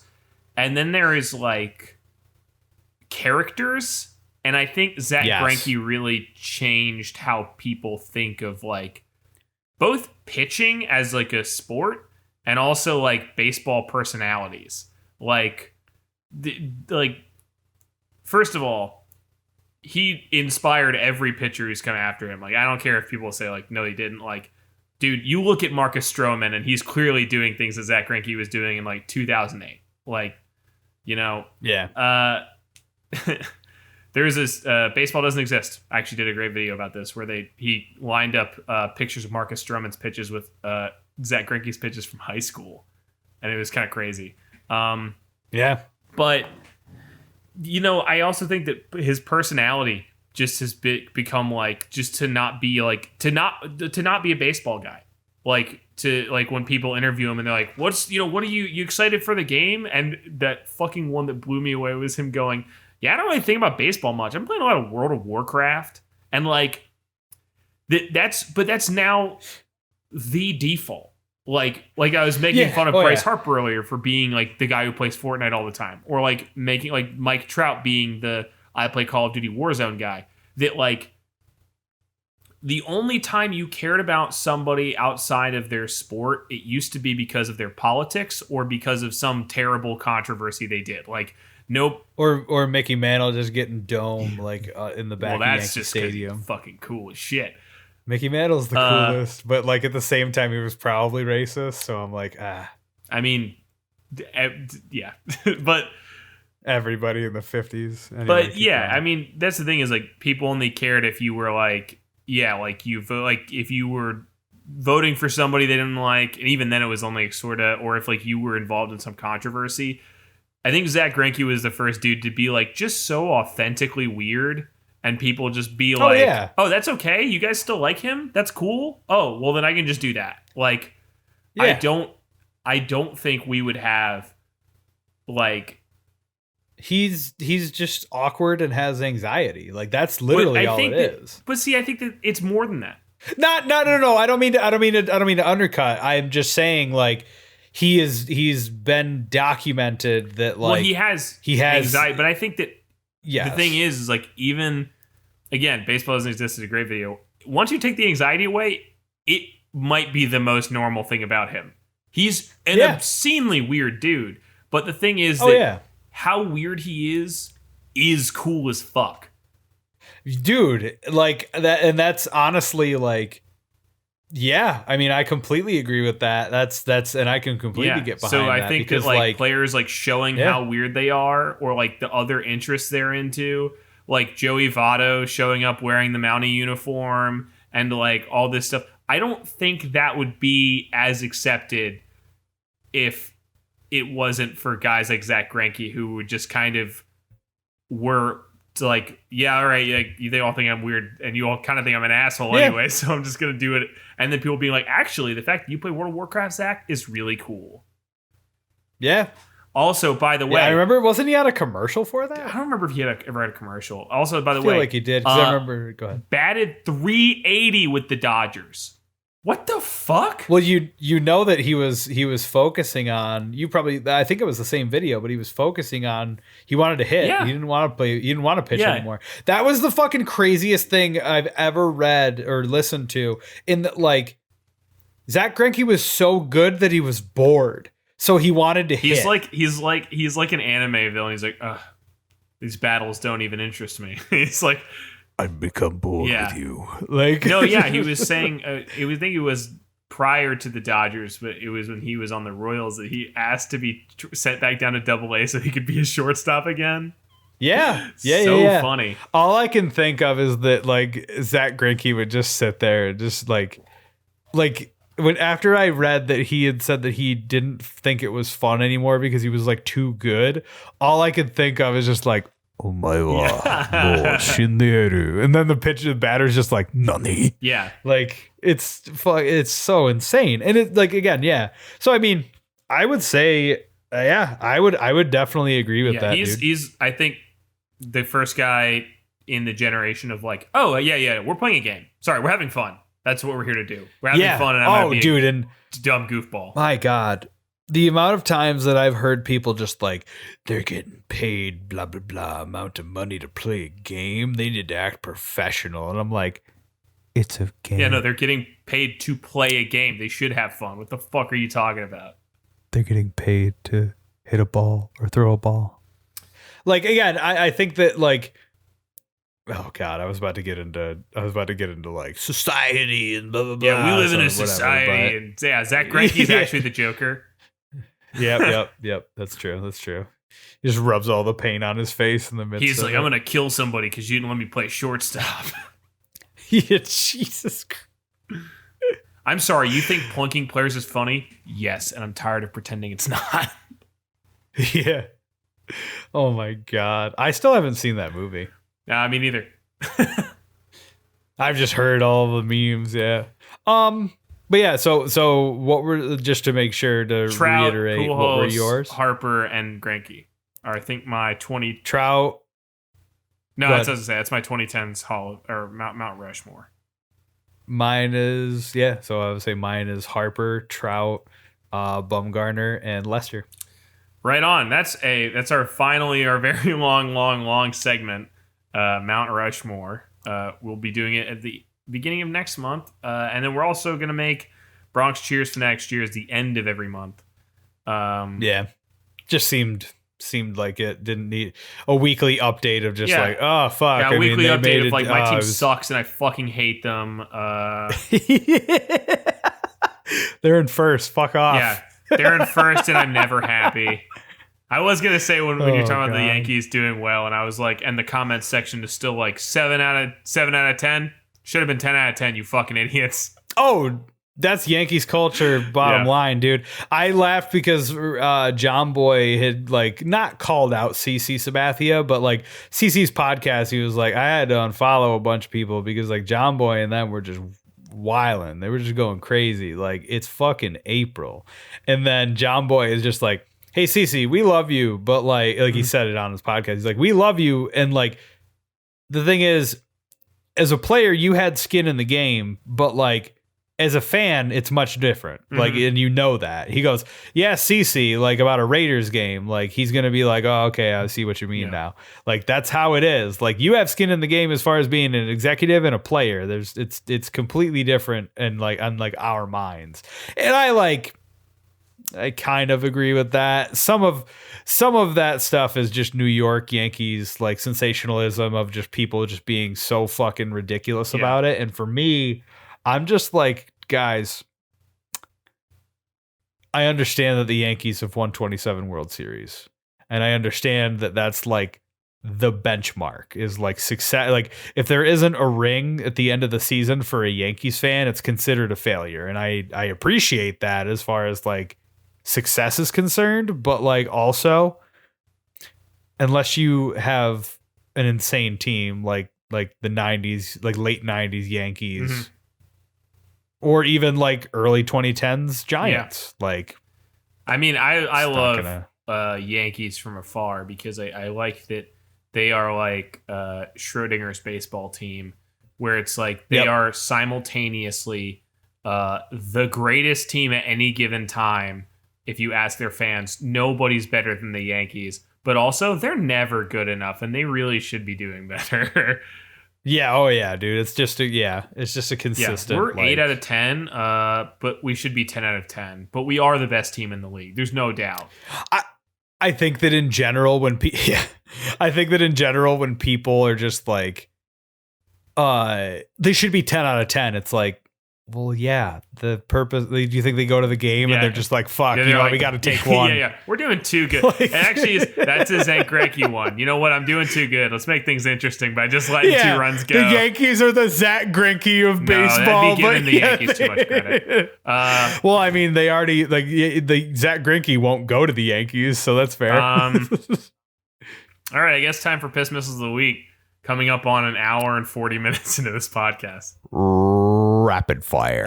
and then there is like characters, and I think Zach Greinke really changed how people think of like both pitching as like a sport and also like baseball personalities. First of all, he inspired every pitcher who's come after him. Like, I don't care if people say like, no, he didn't. Like, dude, you look at Marcus Stroman and he's clearly doing things that Zach Greinke was doing in like 2008. Like, yeah. There's this Baseball Doesn't Exist. I actually did a great video about this where he lined up pictures of Marcus Stroman's pitches with Zach Greinke's pitches from high school, and it was kind of crazy. Yeah, but I also think that his personality just has become like just to not be a baseball guy. Like when people interview him and they're like, what are you excited for the game? And that fucking one that blew me away was him going, yeah, I don't really think about baseball much. I'm playing a lot of World of Warcraft, and like that's now the default. Like I was making fun of Bryce Harper earlier for being like the guy who plays Fortnite all the time, or like making like Mike Trout being the I play Call of Duty Warzone guy. That like the only time you cared about somebody outside of their sport, it used to be because of their politics or because of some terrible controversy they did. Like nope, or Mickey Mantle just getting dome like in the back of Yankee Stadium. Fucking cool as shit. Mickey Mantle's the coolest, but like at the same time, he was probably racist. So I'm like, I mean, yeah, but everybody in the 50s. Anyway, but yeah, I mean, that's the thing is like people only cared if you were like, if you were voting for somebody they didn't like, and even then it was only sort of, or if like you were involved in some controversy. I think Zach Greinke was the first dude to be like just so authentically weird, and people just be like, "Oh, that's okay. You guys still like him? That's cool. Oh, well then I can just do that." Like, I don't think we would have like. He's just awkward and has anxiety. Like that's literally all it is. But see, I think that it's more than that. No. I don't mean to undercut. I'm just saying like he's been documented that like he has anxiety, but I think that the thing is like even again, baseball doesn't exist is a great video. Once you take the anxiety away, it might be the most normal thing about him. He's an obscenely weird dude, but the thing is that how weird he is cool as fuck. Dude, like that, and that's honestly like, yeah. I mean, I completely agree with that. That's, and I can completely get behind. So I that think because, that like players like showing how weird they are, or like the other interests they're into, like Joey Votto showing up wearing the Mountie uniform and like all this stuff. I don't think that would be as accepted if it wasn't for guys like Zach Greinke who would just kind of were like, yeah, all right, like, they all think I'm weird and you all kind of think I'm an asshole anyway, so I'm just going to do it. And then people being like, actually, the fact that you play World of Warcraft, Zach, is really cool. Yeah. Also, by the way, I remember, wasn't he on a commercial for that? I don't remember if he ever had a commercial. Also, by the I feel way, like he did, because I remember, go ahead. Batted .380 with the Dodgers. What the fuck? Well, you know that he was focusing on, I think it was the same video, but he was focusing on, he wanted to hit. Yeah. He didn't want to play, he didn't want to pitch anymore. That was the fucking craziest thing I've ever read or listened to. In that, like, Zach Greinke was so good that he was bored. So he wanted to hit. He's like an anime villain. He's like, ugh, these battles don't even interest me. He's like, I've become bored with you. Like, no, yeah, he was saying, it was prior to the Dodgers, but it was when he was on the Royals that he asked to be sent back down to Double-A so he could be a shortstop again. Yeah. So funny. All I can think of is that like Zach Greinke would just sit there and just like when after I read that he had said that he didn't think it was fun anymore because he was like too good, all I could think of is just like, oh my god, Shinderu. And then the batter's just like, nani. Yeah. Like it's so insane. And it like again, yeah. So I mean, I would say I would definitely agree with that. He's I think the first guy in the generation of like, oh yeah, we're playing a game. Sorry, we're having fun. That's what we're here to do. We're having fun and I'm a dumb goofball. My god. The amount of times that I've heard people just like, they're getting paid blah, blah, blah amount of money to play a game. They need to act professional. And I'm like, it's a game. Yeah, no, they're getting paid to play a game. They should have fun. What the fuck are you talking about? They're getting paid to hit a ball or throw a ball. Like, again, I think that like, oh god, I was about to get into like society and blah, blah, blah. Yeah, we live in a society. And yeah, Zach Greinke's actually the Joker. Yep. That's true. He just rubs all the paint on his face in the midst. He's like, I'm gonna kill somebody because you didn't let me play shortstop. Yeah, Jesus Christ. I'm sorry. You think plunking players is funny? Yes, and I'm tired of pretending it's not. Yeah. Oh my god, I still haven't seen that movie. Nah, me neither. I've just heard all the memes. Yeah. But yeah, so what were, just to make sure to Trout, reiterate, Pujols, what were yours? Harper and Greinke. Or I think my 20 Trout. No, that's what I say. That's my 2010s Mount Rushmore. Mine is so I would say mine is Harper, Trout, Bumgarner, and Lester. Right on. That's our very long segment. Mount Rushmore. We'll be doing it at the beginning of next month, and then we're also going to make Bronx Cheers for next year as the end of every month. Just seemed like it didn't need a weekly update of just like, oh fuck. Yeah, weekly update of like my team sucks and I fucking hate them. They're in first. Fuck off. Yeah, they're in first and I'm never happy. I was gonna say when you're talking about the Yankees doing well, and I was like, and the comments section is still like 7 out of 10. Should have been 10 out of 10. You fucking idiots. Oh, That's Yankees culture, bottom line, dude. I laughed because John Boy had like not called out CC Sabathia, but like CC's podcast, he was like, I had to unfollow a bunch of people because like John Boy and them were just wilding. They were just going crazy. Like, it's fucking April. And then John Boy is just like, hey, CC, we love you. But like he said it on his podcast. He's like, we love you. And like, the thing is, as a player, you had skin in the game, but like, as a fan, it's much different. Like, and you know that. He goes, yeah, CC, like about a Raiders game. Like, he's going to be like, oh, okay, I see what you mean now. Like, that's how it is. Like, you have skin in the game as far as being an executive and a player. It's completely different and like on like our minds. And I kind of agree with that. Some of that stuff is just New York Yankees, like sensationalism of just people just being so fucking ridiculous about it. And for me, I'm just like, guys, I understand that the Yankees have won 27 World Series. And I understand that that's like the benchmark is like success. Like, if there isn't a ring at the end of the season for a Yankees fan, it's considered a failure. And I appreciate that as far as like success is concerned. But like, also, unless you have an insane team like the 90s, like late 90s Yankees, or even like early 2010s Giants. Like, I mean, I love Yankees from afar because I like that they are like Schrodinger's baseball team, where it's like they are simultaneously the greatest team at any given time. If you ask their fans, nobody's better than the Yankees, but also they're never good enough, and they really should be doing better. Yeah, oh yeah, dude. It's just a consistent. Yeah, we're 8 out of 10, but we should be 10 out of 10. But we are the best team in the league. There's no doubt. I think that in general, when people are just like, they should be 10 out of 10. It's like, well, yeah. The purpose. Do you think they go to the game and they're just like, fuck, like, we got to take one? Yeah. We're doing too good. Like, actually, that's a Zach Greinke one. You know what? I'm doing too good. Let's make things interesting by just letting 2 runs go. The Yankees are the Zach Greinke of baseball. That'd be giving the Yankees too much credit. Well, I mean, they already the Zach Greinke won't go to the Yankees, so that's fair. All right, I guess time for Piss Missiles of the Week. Coming up on an hour and 40 minutes into this podcast. Rapid fire.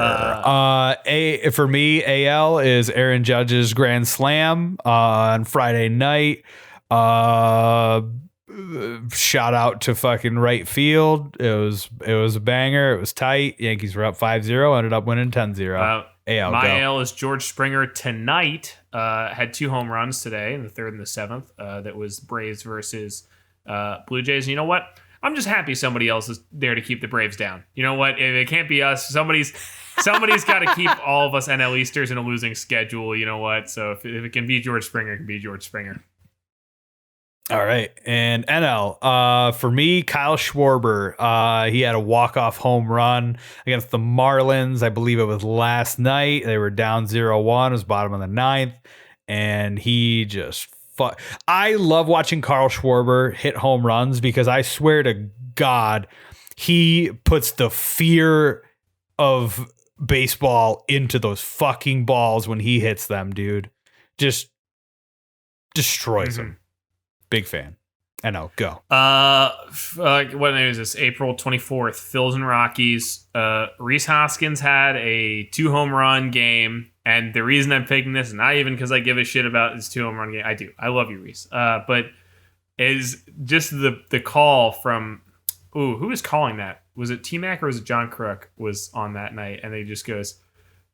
For me, AL is Aaron Judge's grand slam on Friday night. Shout out to fucking right field. It was a banger. It was tight. Yankees were up 5-0, ended up winning 10-0. My AL is George Springer tonight. Had 2 home runs today in the 3rd and the 7th. That was Braves versus Blue Jays. And you know what? I'm just happy somebody else is there to keep the Braves down. You know what? If it can't be us, somebody's got to keep all of us NL Easters in a losing schedule. You know what? So if it can be George Springer, it can be George Springer. All right. And NL, for me, Kyle Schwarber, he had a walk-off home run against the Marlins. I believe it was last night. They were down 0-1. It was bottom of the 9th. And he just I love watching Carl Schwarber hit home runs because I swear to God, he puts the fear of baseball into those fucking balls when he hits them, dude. Just destroys them. Big fan. I know. Go. What name is this? April 24th. Phillies and Rockies. Rhys Hoskins had a 2 home run game. And the reason I'm picking this, not even because I give a shit about this 2 home run game. I do. I love you, Rhys. But is just the call from, who was calling that? Was it T-Mac or was it John Crook was on that night? And they just goes,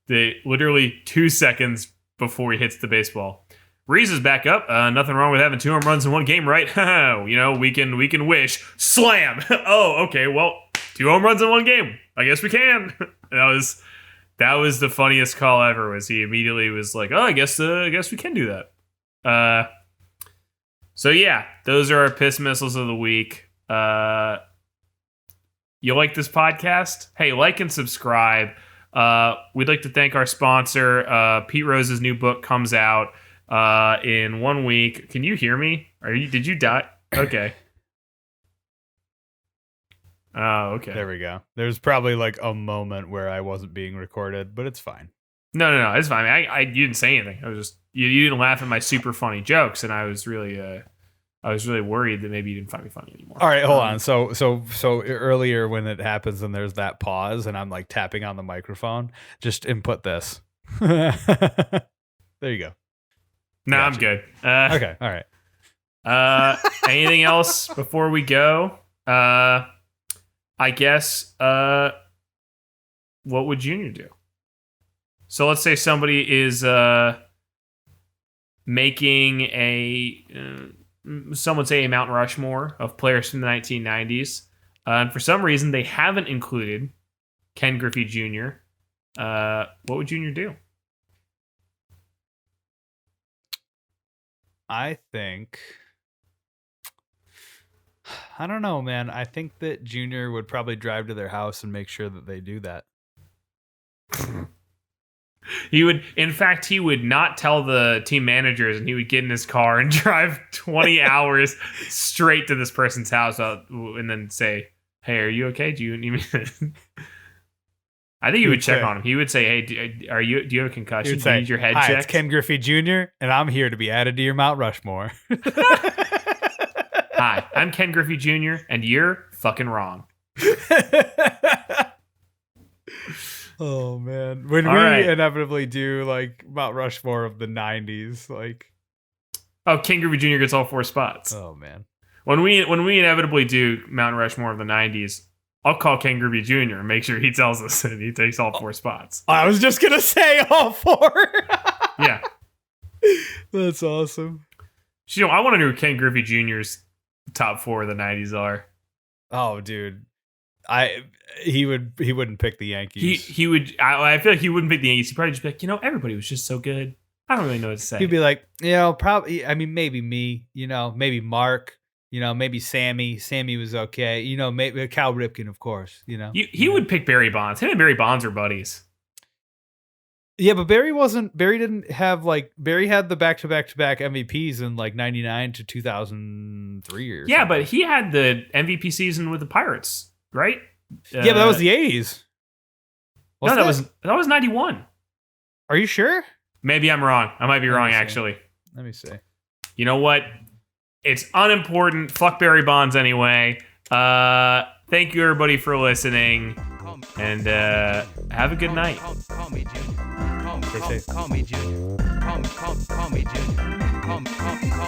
literally 2 seconds before he hits the baseball. Rhys is back up. Nothing wrong with having 2 home runs in one game, right? You know, we can wish. Slam. Oh, okay. Well, 2 home runs in one game. I guess we can. That was the funniest call ever. Was he immediately was like, oh, I guess we can do that. So yeah, those are our piss missiles of the week. You like this podcast? Hey, like and subscribe. We'd like to thank our sponsor. Pete Rose's new book comes out in 1 week. Can you hear me? Did you die? Okay. Oh, okay. There we go. There's probably like a moment where I wasn't being recorded, but it's fine. No, it's fine. I you didn't say anything. I was just you didn't laugh at my super funny jokes, and I was really worried that maybe you didn't find me funny anymore. All right, hold on. So earlier when it happens and there's that pause and I'm like tapping on the microphone, just input this. There you go. No, I'm good. Okay, all right. Anything else before we go? I guess. What would Junior do? So let's say somebody is making some would say a Mount Rushmore of players from the 1990s. And for some reason, they haven't included Ken Griffey Jr. What would Junior do? I don't know, man. I think that Junior would probably drive to their house and make sure that they do that. He would not tell the team managers, and he would get in his car and drive 20 hours straight to this person's house and then say, "Hey, are you okay? Do you need me?" I think he would check on him. He would say, "Hey, do you have a concussion? Do you need your head checked?" Hi, it's Ken Griffey Jr., and I'm here to be added to your Mount Rushmore. Hi, I'm Ken Griffey Jr., and you're fucking wrong. Oh man, when inevitably do like Mount Rushmore of the 90s, like Ken Griffey Jr. gets all 4 spots. Oh man, when we inevitably do Mount Rushmore of the 90s, I'll call Ken Griffey Jr. and make sure he tells us that he takes all 4 spots. I was just gonna say all 4. Yeah, that's awesome. I want to know who Ken Griffey Jr.'s top 4 of the 90s are. Oh, dude. He wouldn't pick the Yankees. He would. I feel like he wouldn't pick the Yankees. He'd probably just be like, everybody was just so good. I don't really know what to say. He'd be like, probably. I mean, maybe me. Maybe Mark. Maybe Sammy. Sammy was okay. Maybe Cal Ripken, of course. He would pick Barry Bonds. Him and Barry Bonds are buddies. Yeah, but Barry didn't have Barry had the back-to-back MVPs in like 99 to 2003 or something. But he had the MVP season with the Pirates, right? Yeah, but that was the 80s. That was 91. Are you sure? Maybe I'm wrong. I might be wrong, actually. Let me see. You know what? It's unimportant. Fuck Barry Bonds anyway. Thank you, everybody, for listening. And have a good night. Call me Junior. Call me Junior. Call me Junior.